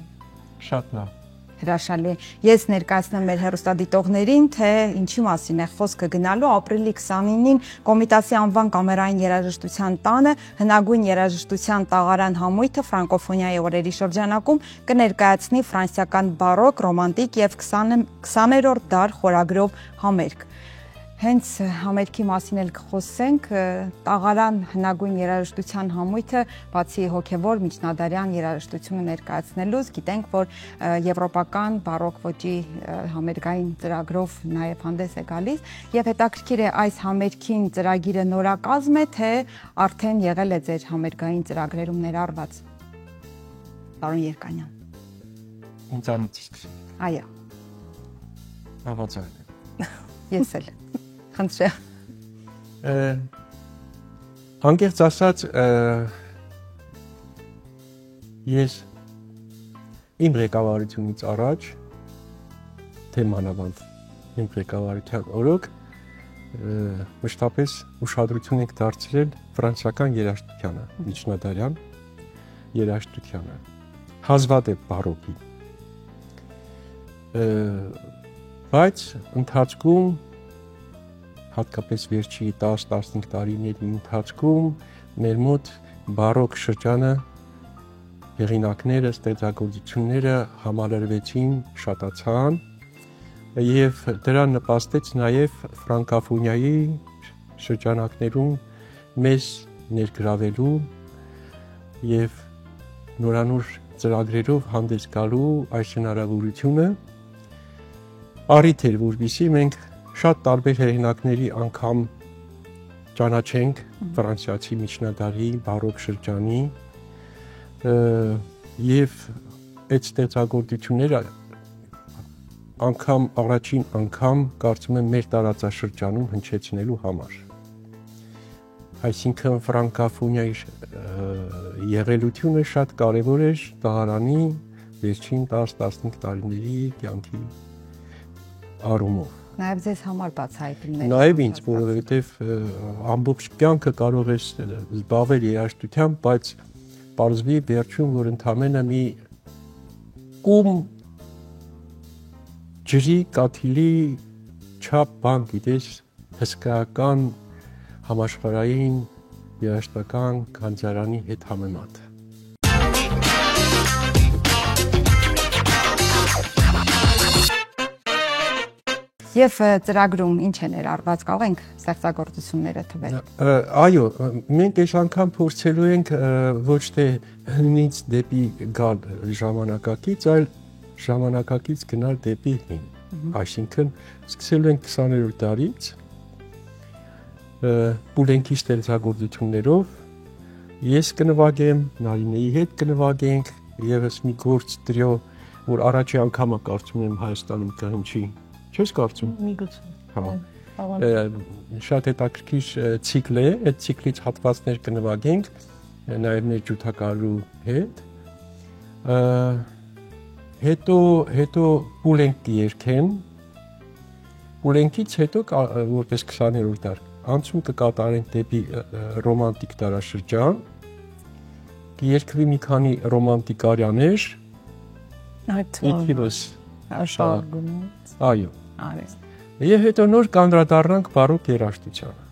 Շատ լավ։ Հրաշալի։ Ես ներկայացնեմ մեր հեռուստադիտողներին, թե ինչի մասին է խոսքը գնալու ապրիլի 29-ին Կոմիտասի անվան կամերային երաժշտության տանը հնագույն երաժշտության տաղարան համույթը ֆրանկոֆոնիայի օրերի շրջանակում կներկայացնի ֆրանսիական բարոկ, ռոմանտիկ եւ 20-րդ դար խորագրով համերգ։ Հենց համերգի մասին էլ կխոսենք, տաղարան հնագույն երաժշտության համույթը բացի հոգևոր միջնադարյան երաժշտությունը ներկայացնելուց, գիտենք, որ եվրոպական բարոկ ոճի համերգային ծրագրով նաև հանդես է գալիս եւ հետաքրքիր է այս համերգին ծրագիրը նորակազմ է, թե արդեն եղել է ձեր համերգային ծրագրերում ներառված։ Պարոն Երկանյան։ Ինձանից։ Այո։ Հավատալ։ Ես էլ։ Խնդրեմ։ Անկեղծ ասած, ես իմ ղեկավարությունից առաջ, թե մանավանդ իմ ղեկավարության օրոք, մշտապես ուշադրություն ենք դարձրել ֆրանսիական երաժշտությանը, միջնադարյան երաժշտությանը, հազվադեպ բարոկի։ Բայց ընթացքում հատկապես վերջի 10-15 տարիների ընթացքում մեր մոտ բարոկ շրջանը հեղինակները, ստեղծագործությունները համալրվեցին, շատացան եւ դրան նպաստեց նաեւ ֆրանկոֆոնիայի շրջանակներում մեզ ներգրավելու եւ նորանոր ծրագրերով հանդես գալու այս հնարավորությունը առիթ էր, որպեսզի մենք շատ տարբեր հեղինակների անգամ ճանաչենք ֆրանսիացի միջնադարի բարոկ շրջանի եւ այդ ստեղծագործությունները անգամ առաջին անգամ կարծում եմ մեր տարածաշրջանում հնչեցնելու համար։ Այսինքն ֆրանկոֆոնիայի եղելությունը շատ կարևոր էր տաղարանի վերջին 10-15 տարիների կյանքի առումով։ Նաև ձեզ համար բացահայտումներ։ Նաև ինձ, որովհետև ամբողջ կյանքը կարող ես զբաղվել երաժշտությամբ, բայց պարզվի վերջում, որ ընդամենը մի կում ջրի, կաթիլի չափ բան գիտես, հսկայական համաշխարհային երաժշտական քանձարանի հետ համեմատ։ Եվ ծրագրում ինչ է ներառված, կարող ենք ստեղծագործությունները թվել։ Այո, մենք այս անգամ փորձելու ենք ոչ թե հնից դեպի գալ ժամանակակից, այլ ժամանակակից գնալ դեպի հին։ Այսինքն սկսելու ենք 20-րդ դարից Պուլենկի ստեղծագործություններով ես կնվագեմ, Նարինեի հետ կնվագենք, եւս մի գործ տրիո, որ առաջի անգամը կարծում եմ Հայաստանում կհնչի։ Չես կարծում։ Միգուցե։ Հա։ Շատ հետաքրքիր ցիկլ է, այդ ցիկլից հատվածներ կնվագենք նաև մեր ջութակալու հետ։ Հետո Պուլենկ երգեն։ Պուլենկից հետո որպես 20-րդ դար անցում կկատարենք դեպի ռոմանտիկ դարաշրջան։ Կերկվի մի քանի ռոմանտիկ արյաներ։ Իդիլոս Աշարգունից։ Այո։ Արես։ Եվ հետո նոր կանդրադառնանք բարոկ երաժշտությանը։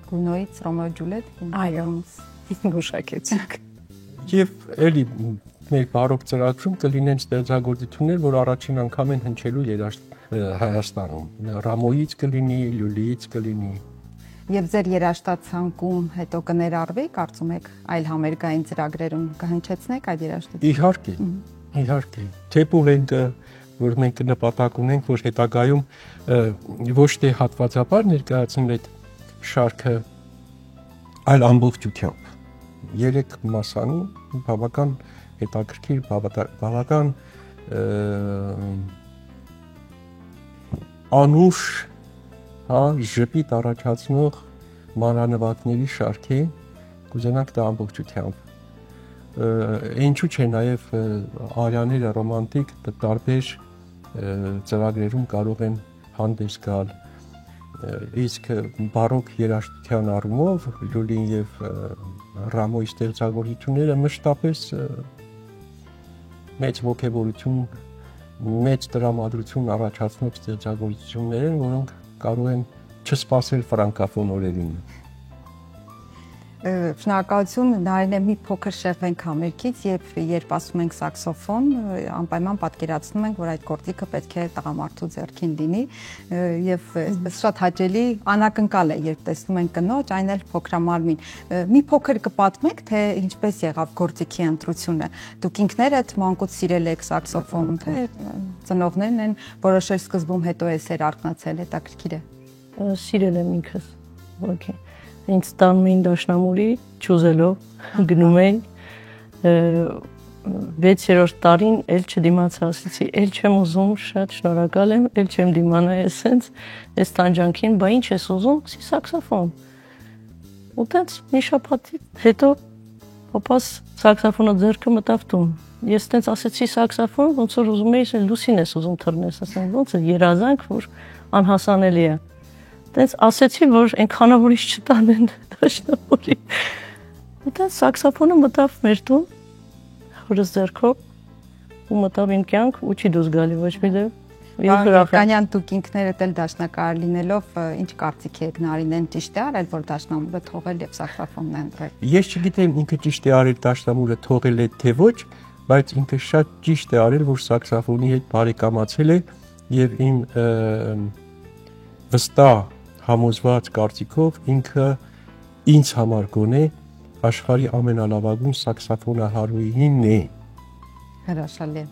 Գունոյից Ռոմեո Ջուլիետ։ Այո։ Գուշակեցինք։ Եվ էլի մեր բարոկ ծրագրում կլինեն ստեղծագործություններ, որ առաջին անգամ են հնչելու Հայաստանում։ Ռամոյից կլինի, Լյուլիից կլինի։ Եվ ձեր երաժշտացանկում հետո կներառվի, կարծում եք, այլ համերգային ծրագրերում կհնչեցնեք այդ երաժշտությունը։ Իհարկե։ Իհարկե, թեպուլենտը, որ մենք նպատակ ունենք, որ հետագայում ոչ թե հատվածաբար ներկայացնել այդ շարքը, այլ ամբողջությամբ։ 3 մասանի բավական հետաքրքիր, բավական անուշ, ժպիտ առաջացնող մանրանկարների շարքի կուզենանք դա ամբողջությամբ։ Ինչու՞ չէ նաև արյաները ռոմանտիկ տարբեր ծրագրերում կարող են հանդես գալ, իսկ բարոկ երաժշտության առումով Լուլին եւ Ռամոյի ստեղծագործությունները մշտապես մեծ ոգևորություն, մեծ տրամադրություն առաջացնող ստեղծագործություններ են, որոնք կարող են չսպասել ֆրանկաֆոն օրերին։ Շնորհակալություն, Նարինե, մի փոքր շեղվենք համերգից եւ երբ ասում ենք սաքսոֆոն, անպայման պատկերացնում ենք, որ այդ գործիքը պետք է տղամարդու ձեռքին լինի եւ այսպես շատ հաճելի անակնկալ է, երբ տեսնում ենք կնոջ, այն էլ փոքրամարմին։ Մի փոքր կպատմեք, թե ինչպես եղավ գործիքի ընտրությունը։ Դուք ինքներդ մանկուց սիրել եք սաքսոֆոն, թե ծնողներն են որոշել սկզբում, հետո էսեր արթնացել, հետաքրքիր է։ Սիրել եմ ինքս, ոքե։ Ինձ տանում էին դաշնամուրի, չուզելով գնում էին 6-րդ տարին էլ չդիմացա, ասեցի, էլ չեմ ուզում, շատ շնորհակալ եմ, էլ չեմ դիմանա այս տանջանքին, բա ինչ ես ուզում, ասի սաքսոֆոն։ Ու տենց մի շաբաթի հետո պապաս սաքսոֆոնը ձեռքը մտավ տուն։ Ես տենց ասեցի սաքսոֆոն, ոնց որ ուզում էի, Լուսին ես ուզում թռնես, ասեմ, ոնց է երազանք, որ անհասանելի է։ Տենց ասեցի, որ այնքանավորից չտանեն դաշնամուրի։ Ու տենց սաքսոֆոնը մտավ մեր տուն, հորս ձեռքով, ու մտավ իմ կյանք, ու չի դուրս գալի ոչ մի դեպ։ Կանյան, դուք ինքներդ էլ դաշնակահար լինելով, ինչ կարծիք եք Նարինեն ճիշտ է արել, որ դաշնամուրը թողել եւ սաքսոֆոնն ընտրել։ Ես չգիտեմ ինքը ճիշտ է արել դաշնամուրը թողել է թե ոչ, բայց ինքը շատ ճիշտ է արել, որ սաքսոֆոնի հետ բարեկամացել է եւ իմ վստահ համոզված կարծիքով ինքը ինձ համար գոնե աշխարհի ամենալավագույն սաքսոֆոնահարուհին է։ Հրաշալի է։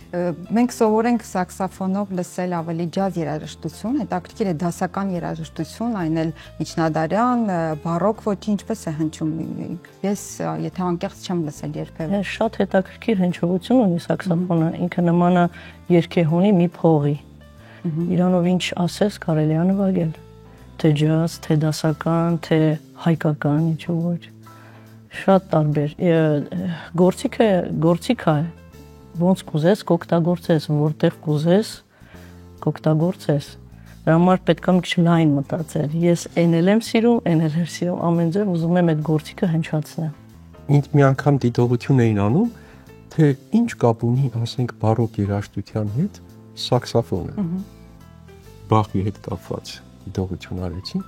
Մենք սովորենք սաքսոֆոնով լսել ավելի ջազ երաժշտություն, հետաքրքիր է դասական երաժշտություն, այն էլ միջնադարյան, բարոկ ոճի ինչպես է հնչում։ Ես եթե անկեղծ չեմ լսել երբևէ։ Շատ հետաքրքիր հնչողություն ունի սաքսոֆոնը, ինքը նման է երգեհոնի մի փողի։ Իրանով ինչ ասես կարելի է նվագել։ Թե ջազ, թե դասական, թե հայկական, ինչու ոչ։ Շատ տարբեր։ Գործիքը է, ոնց կուզես, կօգտագործես, որտեղ կուզես, կօգտագործես։ Դրա համար պետք է մի քիչ լայն մտածել։ Ես այն եմ սիրում, ամեն ձև ուզում եմ այդ գործիքը հնչացնել։ Ինձ մի անգամ դիտողություն էին անում, թե ինչ կապ ունի, ասենք, բարոկ երաժշտության հետ սաքսոֆոնը։ Բախի հետ կապված դիտողություն արեցին։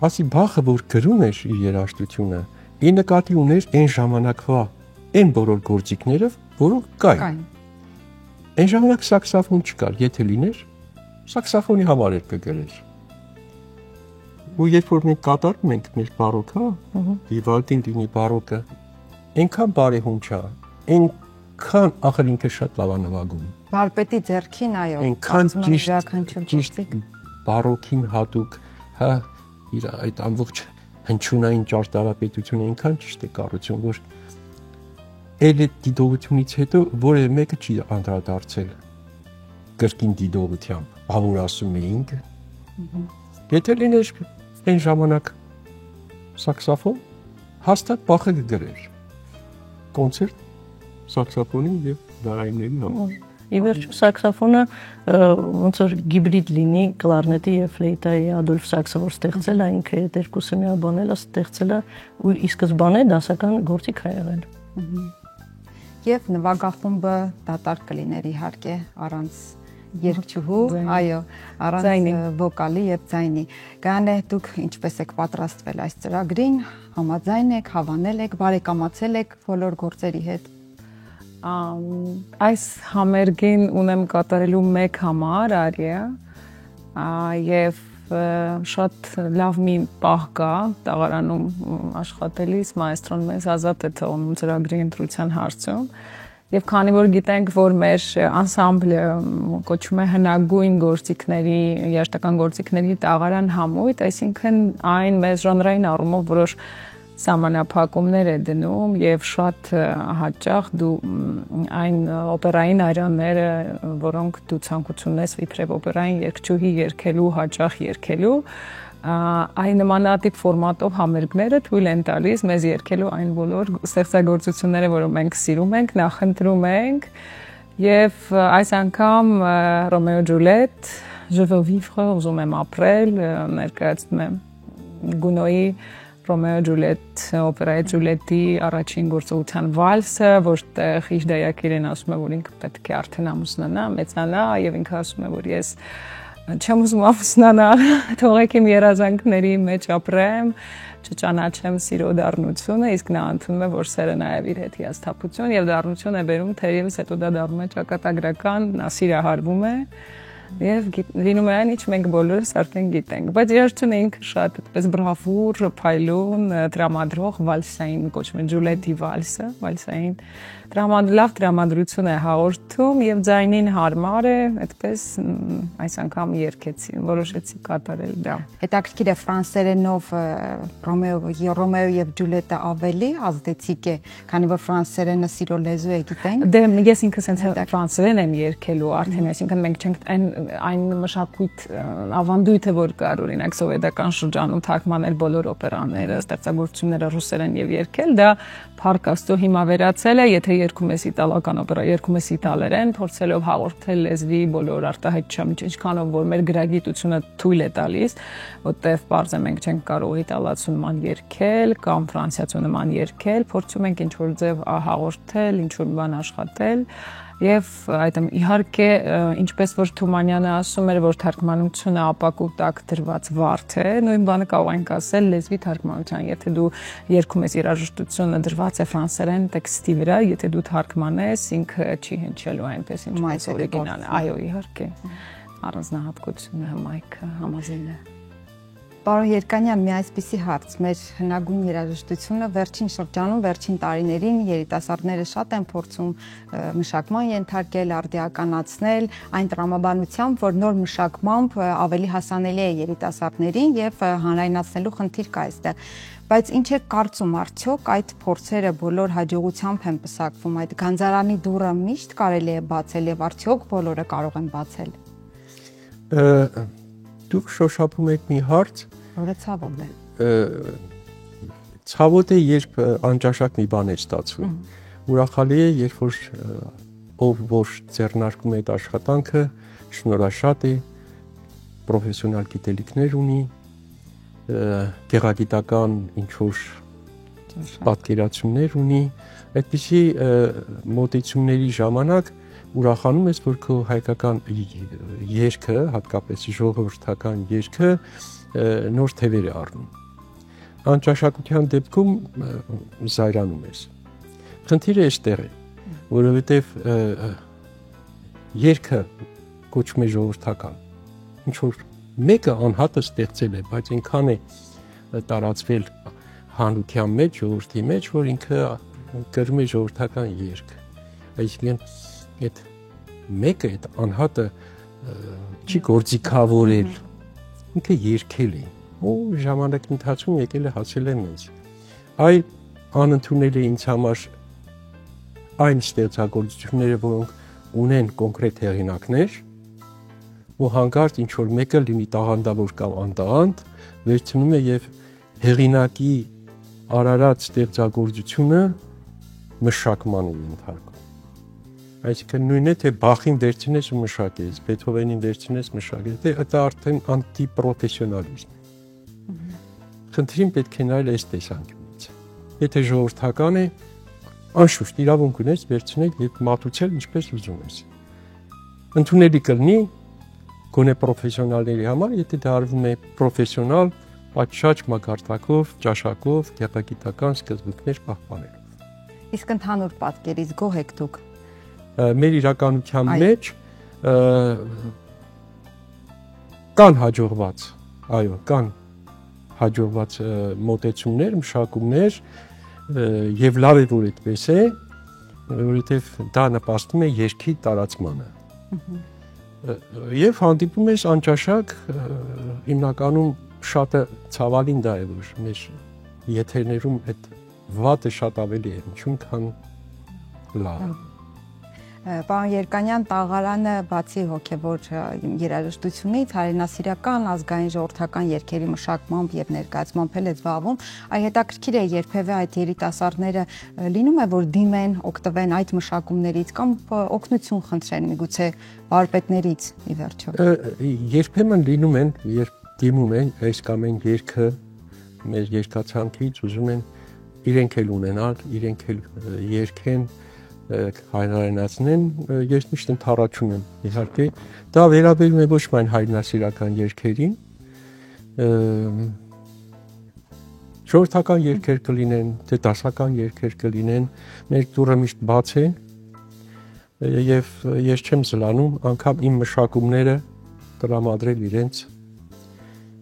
Ասի Բախը, որ գրում էր իր երաժշտությունը, ի նկատի ուներ այն ժամանակվա այն բոլոր գործիքները, որոնք կային։ Այն ժամանակ սաքսոֆոն չկար, եթե լիներ, սաքսոֆոնի համար էր կգրեր։ Ու երբ որ մենք կատարում ենք մեր բարոկը, Վիվալդին լինի բարոկը, այնքան բարեհունչ է, այնքան ախր ինքը շատ լավ է նվագում։ Վարպետի ձեռքին, այո, այնքան ճիշտ բարոկին հատուկ, հա, իր այդ ամբողջ հնչյունային ճարտարապետությունը այնքան ճիշտ է կառուցում, որ այդ դիտողությունից հետո որևէ մեկը չի անդրադարձել կրկին դիտողությամբ, որ ասում էինք։ Եթե լիներ այն ժամանակ սաքսոֆոն, հաստատ Բախը կգրեր կոնցերտ սաքսոֆոնի եւ դարայինների համար։ Ի վերջո սաքսոֆոնը ոնց որ հիբրիդ լինի կլարնետի եւ ֆլեյտայի Ադոլֆ Սաքսը որ ստեղծել է, ինքը այդ երկուսը միաբանել է, ստեղծել է ու ի սկզբանե դասական գործիք է եղել։ Եվ նվագախումբը դատարկ կլիներ իհարկե առանց երգչուհու, այո, առանց վոկալի եւ ձայնի։ Գանե դուք ինչպես եք պատրաստվել այս ծրագրին, համաձայն եք, հավանել եք, բարեկամացել եք բոլոր գործերի հետ։ Այս համերգին ունեմ կատարելու մեկ համար արիա եւ շատ լավ մի պահ կա տաղարանում աշխատելիս մայստրոն մեզ ազատ է թողնում ծրագրի ընտրության հարցում Եվ քանի որ գիտենք, որ մեր անսամբլը կոչվում է հնագույն գործիքների, երաժշտական գործիքների տաղարան համույթ, այսինքն այն մեզ ժանրային առումով որոշ սահմանափակումներ է դնում եւ շատ հաճախ դու այն օպերային այրանները, որոնք դու ցանկություն ես իբրև օպերային երգչուհի երգելու, հաճախ երգելու, այն նմանատիպ ֆորմատով համերգները թույլ են տալիս մեզ երգելու այն բոլոր ստեղծագործությունները, որոնք մենք սիրում ենք, նախընտրում ենք, եւ այս անգամ Ռոմեո Ջուլիետ, Je veux vivre, ուզում եմ ապրել, ներկայացնում եմ Գունոյի Ռոմեո Ջուլիետ օպերայի Ջուլիետի առաջին գործողության վալսը, որտեղ իր դայակիրեն ասում է, որ ինքը պետք է արդեն ամուսնանա, մեծանա եւ ինքը ասում է, որ ես չեմ ուզում ամուսնանալ, թողեք իմ երազանքների մեջ ապրեմ, չճանաչեմ սիրո դառնությունը, իսկ նա ընդունում է, որ սերը նաև իր հետ հիասթափություն եւ դառնություն է բերում, թերևս հետո դա դառնում է ճակատագրական, նա սիրահարվում է եւ լինում է այն, ինչ մենք բոլորս արդեն գիտենք, բայց երաժշտությունը ինքը շատ այդպես բրավուր, փայլուն, տրամադրող վալսային կոչվում է Ջուլիետի վալսը, վալսային լավ տրամադրություն է հաղորդում եւ ձայնին հարմար է, այդպես այս անգամ երգեցի, որոշեցի կատարել դա։ Հետաքրքիր է ֆրանսերենով Ռոմեո եւ Ջուլիետը ավելի ազդեցիկ է, քանի որ ֆրանսերենը սիրո լեզու է, գիտենք։ Դե ես ինքս հենց ֆրանսերեն եմ երգելու արդեն, այսինքն մենք չենք այն մշակույթ ավանդույթը, որ կար օրինակ սովետական շրջանում թարգմանել բոլոր օպերաները, ստեղծագործությունները ռուսերեն եւ երգել, դա փառք Աստծո հիմա վերացել է, եթե երգում ես իտալական օպերա, երգում ես իտալերեն, փորձելով հաղորդել լեզվի բոլոր արտահայտչամ, ինչքանով որ մեր գրագիտությունը թույլ է տալիս, որտեղ բարձր մենք չենք կարող իտալացու նման երգել կամ ֆրանսիացու նման երգել, փորձում ենք ինչ որ ձև հաղորդել, ինչ որ բան աշխատել եւ այդմ իհարկե ինչպես որ Թումանյանը ասում էր, որ թարգմանությունը ապակու տակ դրված վարդ է, նույն բանը կարող ենք ասել լեզվի թարգմանության, եթե դու երգում ես երաժշտությունը դրված է ֆրանսերեն տեքստի վրա, եթե դու թարգմանես, ինքը չի հնչելու այնպես ինչպես օրիգինալը, այո, իհարկե, առանձնահատկությունը հմայքը համազին է։ Պարոն Երկանյան, մի այսպիսի հարց, մեր հնագույն երաժշտությունը վերջին շրջանում, վերջին տարիներին երիտասարդները շատ են փորձում մշակման ենթարկել, արդիականացնել, այն տրամաբանությամբ, որ նոր մշակմամբ ավելի հասանելի է երիտասարդներին եւ հանրայնացնելու խնդիր կա այստեղ։ Բայց ինչ է կարծում, արդյոք այդ փորձերը բոլոր հաջողությամբ են պսակվում, այդ գանձարանի դուռը միշտ կարելի է բացել եւ արդյոք բոլորը կարող են բացել։ Դուք շոշափում եք մի հարց, որը ցավոտ է։ Ցավոտ է, երբ անճաշակ մի բան է ստացվում։ Ուրախալի է, երբ որ ով որ ձեռնարկում է այդ աշխատանքը, շնորհաշատ է, պրոֆեսիոնալ գիտելիքներ ունի, գեղագիտական ինչ որ պատկերացումներ ունի, այդպիսի մոտեցումների ժամանակ ուրախանում ես, որ քո հայկական երգը, հատկապես ժողովրդական երգը նոր թևեր է առնում։ Անճաշակության դեպքում զայրանում ես։ Խնդիրը այստեղ է, որովհետև երգը կոչվում է ժողովրդական։ Ինչ որ մեկը անհատը ստեղծել է, բայց այնքան է տարածվել հանրության մեջ, ժողովրդի մեջ, որ ինքը կրում է ժողովրդական երգ։ Այսինքն այդ մեկը այդ անհատը չի գործիքավորել, ինքը երգել է, ու ժամանակի ընթացքում եկել է հասել է մեզ։ Այլ անընդունել է ինձ համար այն ստեղծագործությունները, որոնք ունեն կոնկրետ հեղինակներ, ու հանկարծ ինչ որ մեկը լինի տաղանդավոր կամ անտաղանդ, վերցնում է եւ հեղինակի արարած ստեղծագործությունը մշակման է ենթարկում։ Այսինքն նույնն է, թե Բախին վերցնես ու մշակես, Բեթհովենին վերցնես մշակես, դա արդեն անտիպրոֆեսիոնալիզմ է։ Խնդրին պետք է նայել այս տեսանկյունից։ Եթե ժողովրդական է, անշուշտ իրավունք ունես վերցնել եւ մատուցել ինչպես ուզում ես։ Ընդունելի կլինի գոնե պրոֆեսիոնալների համար, եթե դա արվում է պրոֆեսիոնալ, պատշաճ մակարդակով, ճաշակով, գեղագիտական սկզբունքներ պահպանելով։ Իսկ ընդհանուր պատկերից գոհ եք դուք։ Մեր իրականության մեջ կան հաջողված, այո, կան հաջողված մոտեցումներ, մշակումներ եւ լավ է որ այդպես է, որովհետև դա նպաստում է երգի տարածմանը։ Եվ հանդիպում ես անճաշակ, հիմնականում շատը ցավալին դա է, որ մեր եթերներում այդ վատը շատ ավելի է հնչում, քան լավ։ Պարոն Երկանյան, տաղարանը բացի հոգևոր երաժշտությունից հայրենասիրական, ազգային ժողովրդական երգերի մշակմամբ եւ ներկայացմամբ էլ է զբաղվում, այ հետաքրքիր է երբևէ այդ երիտասարդները լինում է, որ դիմեն, օգտվեն այդ մշակումներից կամ օգնություն խնդրեն միգուցե վարպետներից ի վերջո։ Երբեմն լինում են, երբ դիմում են այս կամ այն երգը մեր երգացանկից ուզում են իրենք էլ ունենալ, իրենք էլ երգեն հայրենացնեն, ես միշտ ընդառաջում եմ, իհարկե, դա վերաբերում է ոչ միայն հայրենասիրական երգերին, ժողովրդական երգեր կլինեն, թե դասական երգեր կլինեն, մեր դուռը միշտ բաց է, եւ ես չեմ զլանում, անգամ իմ մշակումները տրամադրել իրենց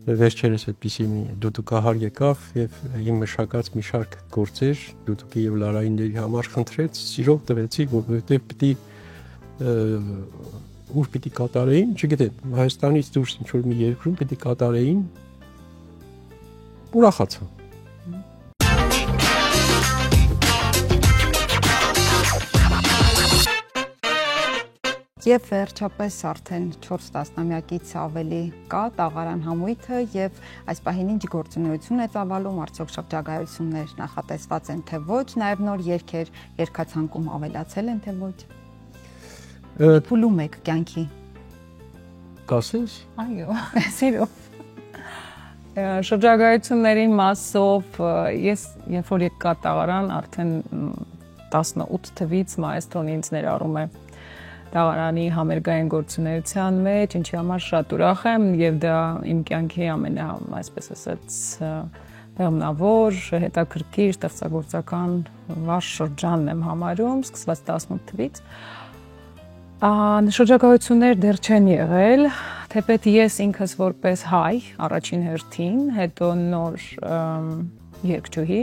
վերջերս այդպիսի մի դուդուկահար եկավ եւ իմ մշակած մի շարք գործեր դուդուկի եւ լարայինների համար խնդրեց, սիրով տվեցի, որովհետեւ պիտի ուր պիտի կատարեին, չգիտեմ, Հայաստանից դուրս ինչ որ մի երկրում պիտի կատարեին, ուրախացա։ Եվ վերջապես արդեն 4 տասնամյակից ավելի կա տաղարան համույթը եւ այս պահին ինչ գործունեություն է ծավալում, արդյոք շրջագայություններ նախատեսված են թե ոչ, նաեւ նոր երգեր երգացանկում ավելացել են թե ոչ։ Փուլում եք կյանքի։ Կասես։ Այո, սիրով։ Շրջագայությունների մասով ես երբ որ եկա տաղարան արդեն 18 թվից մայստրոն ինձ ներառում է տաղարանի համերգային գործունեության մեջ, ինչի համար շատ ուրախ եմ եւ դա իմ կյանքի այսպես ասած բեղմնավոր, հետաքրքիր, ստեղծագործական վառ շրջանն եմ համարում, սկսված 18 թվից։ Շրջագայություններ դեռ չեն եղել, թեպետ ես ինքս որպես հայ առաջին հերթին, հետո նոր երգչուհի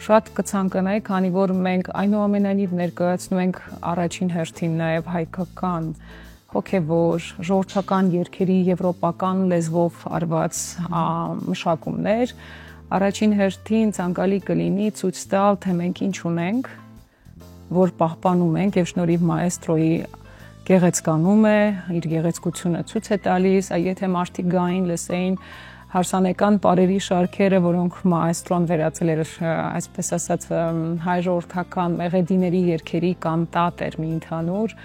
շատ կցանկանայի, քանի որ մենք այնուամենայնիվ ներկայացնում ենք առաջին հերթին նաև հայկական հոգևոր, ժողովրդական երգերի եվրոպական լեզվով արված մշակումներ, առաջին հերթին ցանկալի կլինի ցույց տալ, թե մենք ինչ ունենք, որ պահպանում ենք եւ շնորհիվ մայստրոյի գեղեցկանում է, իր գեղեցկությունը ցույց է տալիս, եթե մարդիկ գային, լսեին հարսանեկան պարերի շարքերը, որոնք մայստրոն վերածել էր, այսպես ասած, հայ ժողովրդական մեղեդիների երգերի կանտատ էր մի ընդհանուր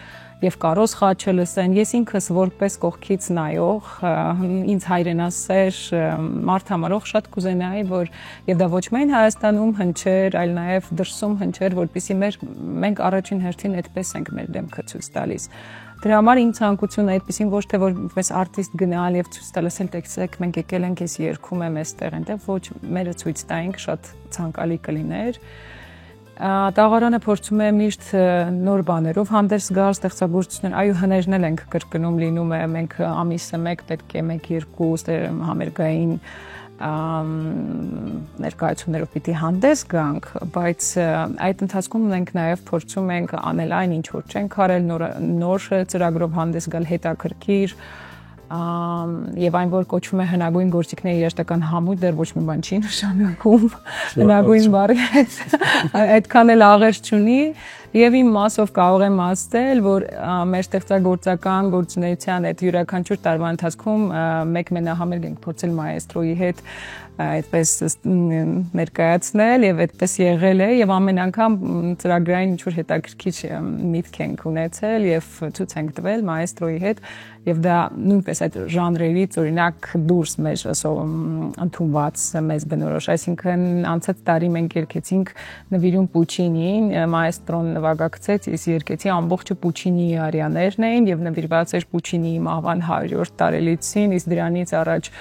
եւ Կարոս Խաչը լսեն, ես ինքս որպես կողքից նայող, ինձ հայրենասեր մարդ համարող շատ կուզենայի, որ եւ դա ոչ միայն Հայաստանում հնչեր, այլ նաեւ դրսում հնչեր, որպեսզի մենք առաջին հերթին այդպես ենք մեր դեմքը ցույց տալիս։ Դրա համար իմ ցանկությունը այդպեսին ոչ թե որպես արտիստ գնալ եւ ցույց տալ, ասել տեսեք մենք եկել ենք, ես երգում եմ այստեղ, այնտեղ ոչ, մերը ցույց տայինք, շատ ցանկալի կլիներ։ Տաղարանը փորձում է միշտ նոր բաներով հանդես գալ, ստեղծագործություններ, այո, հներն էլ ենք կրկնում, լինում է, մենք ամիսը մեկ պետք է 1-2 համերգային ներկայացումներով պիտի հանդես գանք, բայց այդ ընթացքում մենք նաև փորձում ենք անել այն, ինչ որ չենք արել, նոր ծրագրով հանդես գալ, հետաքրքիր եւ այն, որ կոչվում է հնագույն գործիքների երաժշտական համույթ, դեռ ոչ մի բան չի նշանակում, հնագույն բառը այդքան էլ աղերս չունի եւ իմ մասով կարող եմ ասել, որ մեր ստեղծագործական գործունեության այդ յուրաքանչյուր տարվա ընթացքում մեկ մենահամերգ ենք փորձել մայստրոյի հետ այդպես ներկայացնել եւ այդպես եղել է եւ ամեն անգամ ծրագրային ինչ որ հետաքրքիր միտք ենք ունեցել եւ ցույց ենք տվել մայստրոյի հետ եւ դա նույնպես այդ ժանրերից օրինակ դուրս մեր ընդունված մեզ բնորոշ, այսինքն անցած տարի մենք երգեցինք նվիրում Պուչինին, մայստրոն նվագակցեց, ես երգեցի ամբողջը Պուչինիի արիաներն էին եւ նվիրված էր Պուչինիի մահվան 100-րդ տարելիցին, իսկ դրանից առաջ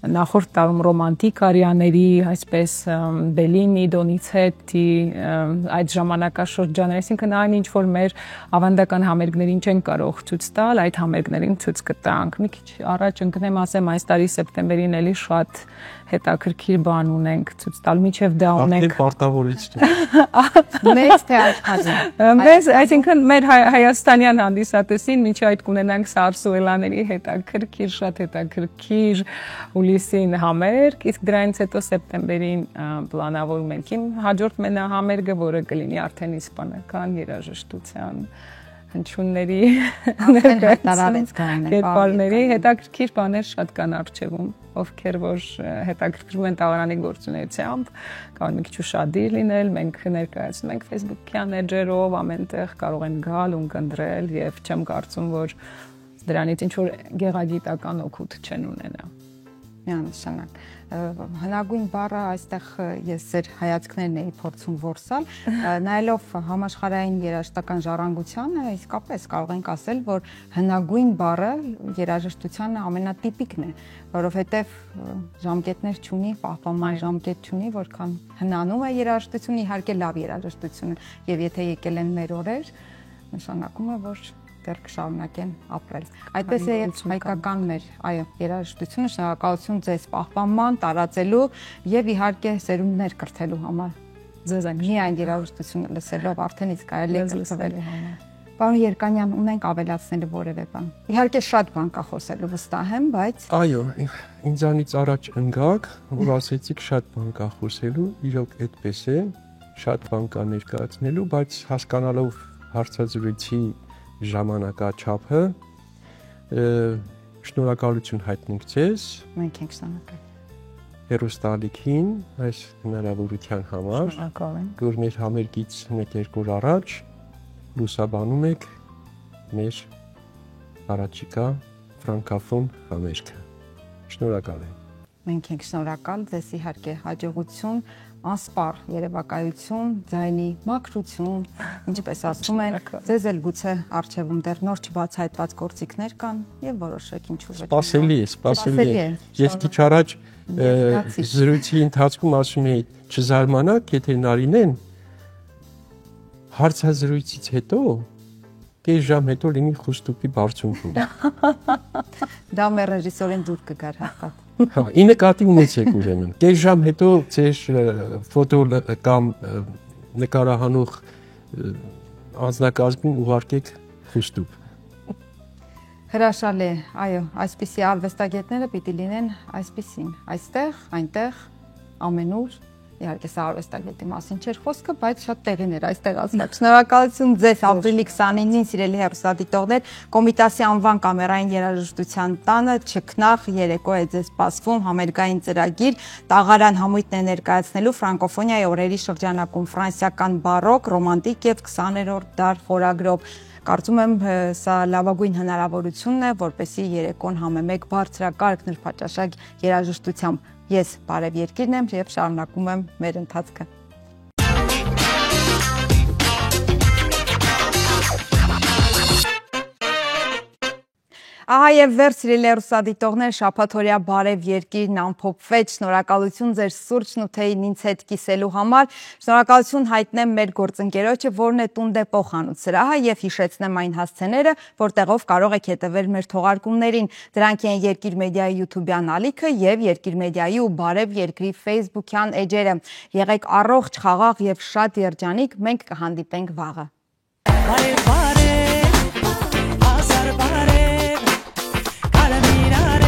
նախորդ տարում ռոմանտիկ արիաների, այսպես Բելինի, Դոնիցետի, այդ ժամանակաշրջանը, այսինքն այն ինչ որ մեր ավանդական համերգներին չեն կարող ցույց տալ, այդ համերգներին ցույց ցույց կտանք։ Մի քիչ առաջ ընկնեմ ասեմ, այս տարի սեպտեմբերին էլի շատ հետաքրքիր բան ունենք ցույց տալ, միջև դա ունենք պարտավորիչ մեծ թե աշխարհի մեզ, այսինքն մեր հայաստանյան հանդիսատեսին միջի այդ կունենանք սարսուելաների հետաքրքիր, շատ հետաքրքիր հուլիսին համերգ, իսկ դրանից հետո սեպտեմբերին պլանավորում ենք իմ հաջորդ մենահամերգը, որը կլինի արդեն իսպանական երաժշտության հնչյունների կերպարների հետաքրքիր բաներ շատ կան առջևում, ովքեր որ հետաքրքրվում են տաղարանի գործունեությամբ, կարող մի քիչ ուշադիր լինել, մենք ներկայացնում ենք Facebook-յան էջերով, ամենտեղ կարող են գալ ու ընկնդրել եւ չեմ կարծում, որ դրանից ինչ որ գեղագիտական օգուտ չեն ունենա։ Միանշանակ հնագույն բառը այստեղ ես ձեր հայացքներն էի փորձում որսալ, նայելով համաշխարհային երաժշտական ժառանգությանը, իսկապես կարող ենք ասել, որ հնագույն բառը երաժշտության ամենատիպիկն է, որովհետև ժամկետներ չունի, պահպանման ժամկետ չունի, որքան հնանում է երաժշտությունը, իհարկե լավ երաժշտությունը, եւ եթե եկել են մեր օրեր, նշանակում է, որ դեռ կշարունակեն ապրել։ Այդպես է եւ հայկական մեր, այո, երաժշտությունը, շնորհակալություն ձեզ պահպանման, տարածելու եւ իհարկե սերունդներ կրթելու համար։ Ձեզ միայն երաժշտությունը լսելով արդեն իսկ կարելի է կրթվել։ Պարոն Երկանյան, ունենք ավելացնելու որևէ բան։ Իհարկե շատ բան կա խոսելու, վստահ եմ, բայց այո, ինձանից առաջ ընկակ, որ ասեցիք շատ բան կա խոսելու, իրոք այդպես է, շատ բան կա ներկայացնելու, բայց հասկանալով հարցազրույցի ժամանակաչափը շնորհակալություն հայտնենք ձեզ։ Մենք ենք շնորհակալ հեռուստաալիքին այս հնարավորության համար։ Շնորհակալ ենք, որ մեր համերգից 1-2 օր առաջ լուսաբանում եք մեր առաջիկա ֆրանկաֆոն համերգը։ Շնորհակալ եմ։ Մենք ենք շնորհակալ, ձեզ իհարկե հաջողություն, անսպառ երևակայություն, ձայնի մաքրություն, ինչպես ասում են, ձեզ էլ գուցե արժևում դեռ նոր չբացահայտված գործիքներ կան եւ որոշեք ինչու պետք է։ Սպասելի է։ Ես քիչ առաջ զրույցի ընթացքում ասում էի, չզարմանաք, եթե Նարինեն հարցազրույցից հետո կես ժամ հետո լինի խուստուպի բարձունքում։ Դա մեր ռեժիսորին դուր կգար հաստատ։ Հա, ի նկատի ունեցեք ուրեմն։ Կես ժամ հետո ձեր ֆոտո կամ նկարահանող անձնակազմին ուղարկեք խուստուպ։ Հրաշալի է, այո, այսպիսի արվեստագետները պիտի լինեն այսպիսին, այստեղ, այնտեղ, ամենուր։ Իհարկե սա արվեստագետի մասին չէր խոսքը, բայց շատ տեղին էր այստեղ ասած։ Շնորհակալություն ձեզ ապրիլի 29-ին սիրելի հեռուստադիտողներ, Կոմիտասի անվան կամերային երաժշտության տանը չքնաղ երեկո է ձեզ սպասվում համերգային ծրագիր, տաղարան համույթն է ներկայացնելու ֆրանկոֆոնիայի օրերի շրջանակում ֆրանսիական բարոկ, ռոմանտիկ եւ 20-րդ դար խորագրով։ Կարծում եմ սա լավագույն հնարավորությունն է, որպեսզի երեկոն համեմեկ բարձրակարգ նրբաճաշակ երաժշտությամբ։ Ես Բարև Երկիրն եմ եւ շարունակում եմ մեր ընթացքը։ Ահա եւ վերջ սիրելի հեռուստադիտողներ, շաբաթօրյա Բարև Երկիրն ամփոփվեց։ Շնորհակալություն ձեր սուրճն ու թեյին ինձ հետ կիսելու համար։ Շնորհակալություն հայտնեմ մեր գործընկերոջը, որն է Տունդեպո խանութ սրահը, եւ հիշեցնեմ այն հասցեները, որտեղով կարող եք հետևել մեր թողարկումներին։ Դրանք են Երկիր մեդիայի YouTube-յան ալիքը եւ Երկիր մեդիայի ու Բարև Երկրի Facebook-յան էջերը։ Եղեք առողջ, խաղաղ եւ շատ երջանիկ։ Մենք կհանդիպենք վաղը։ Mirar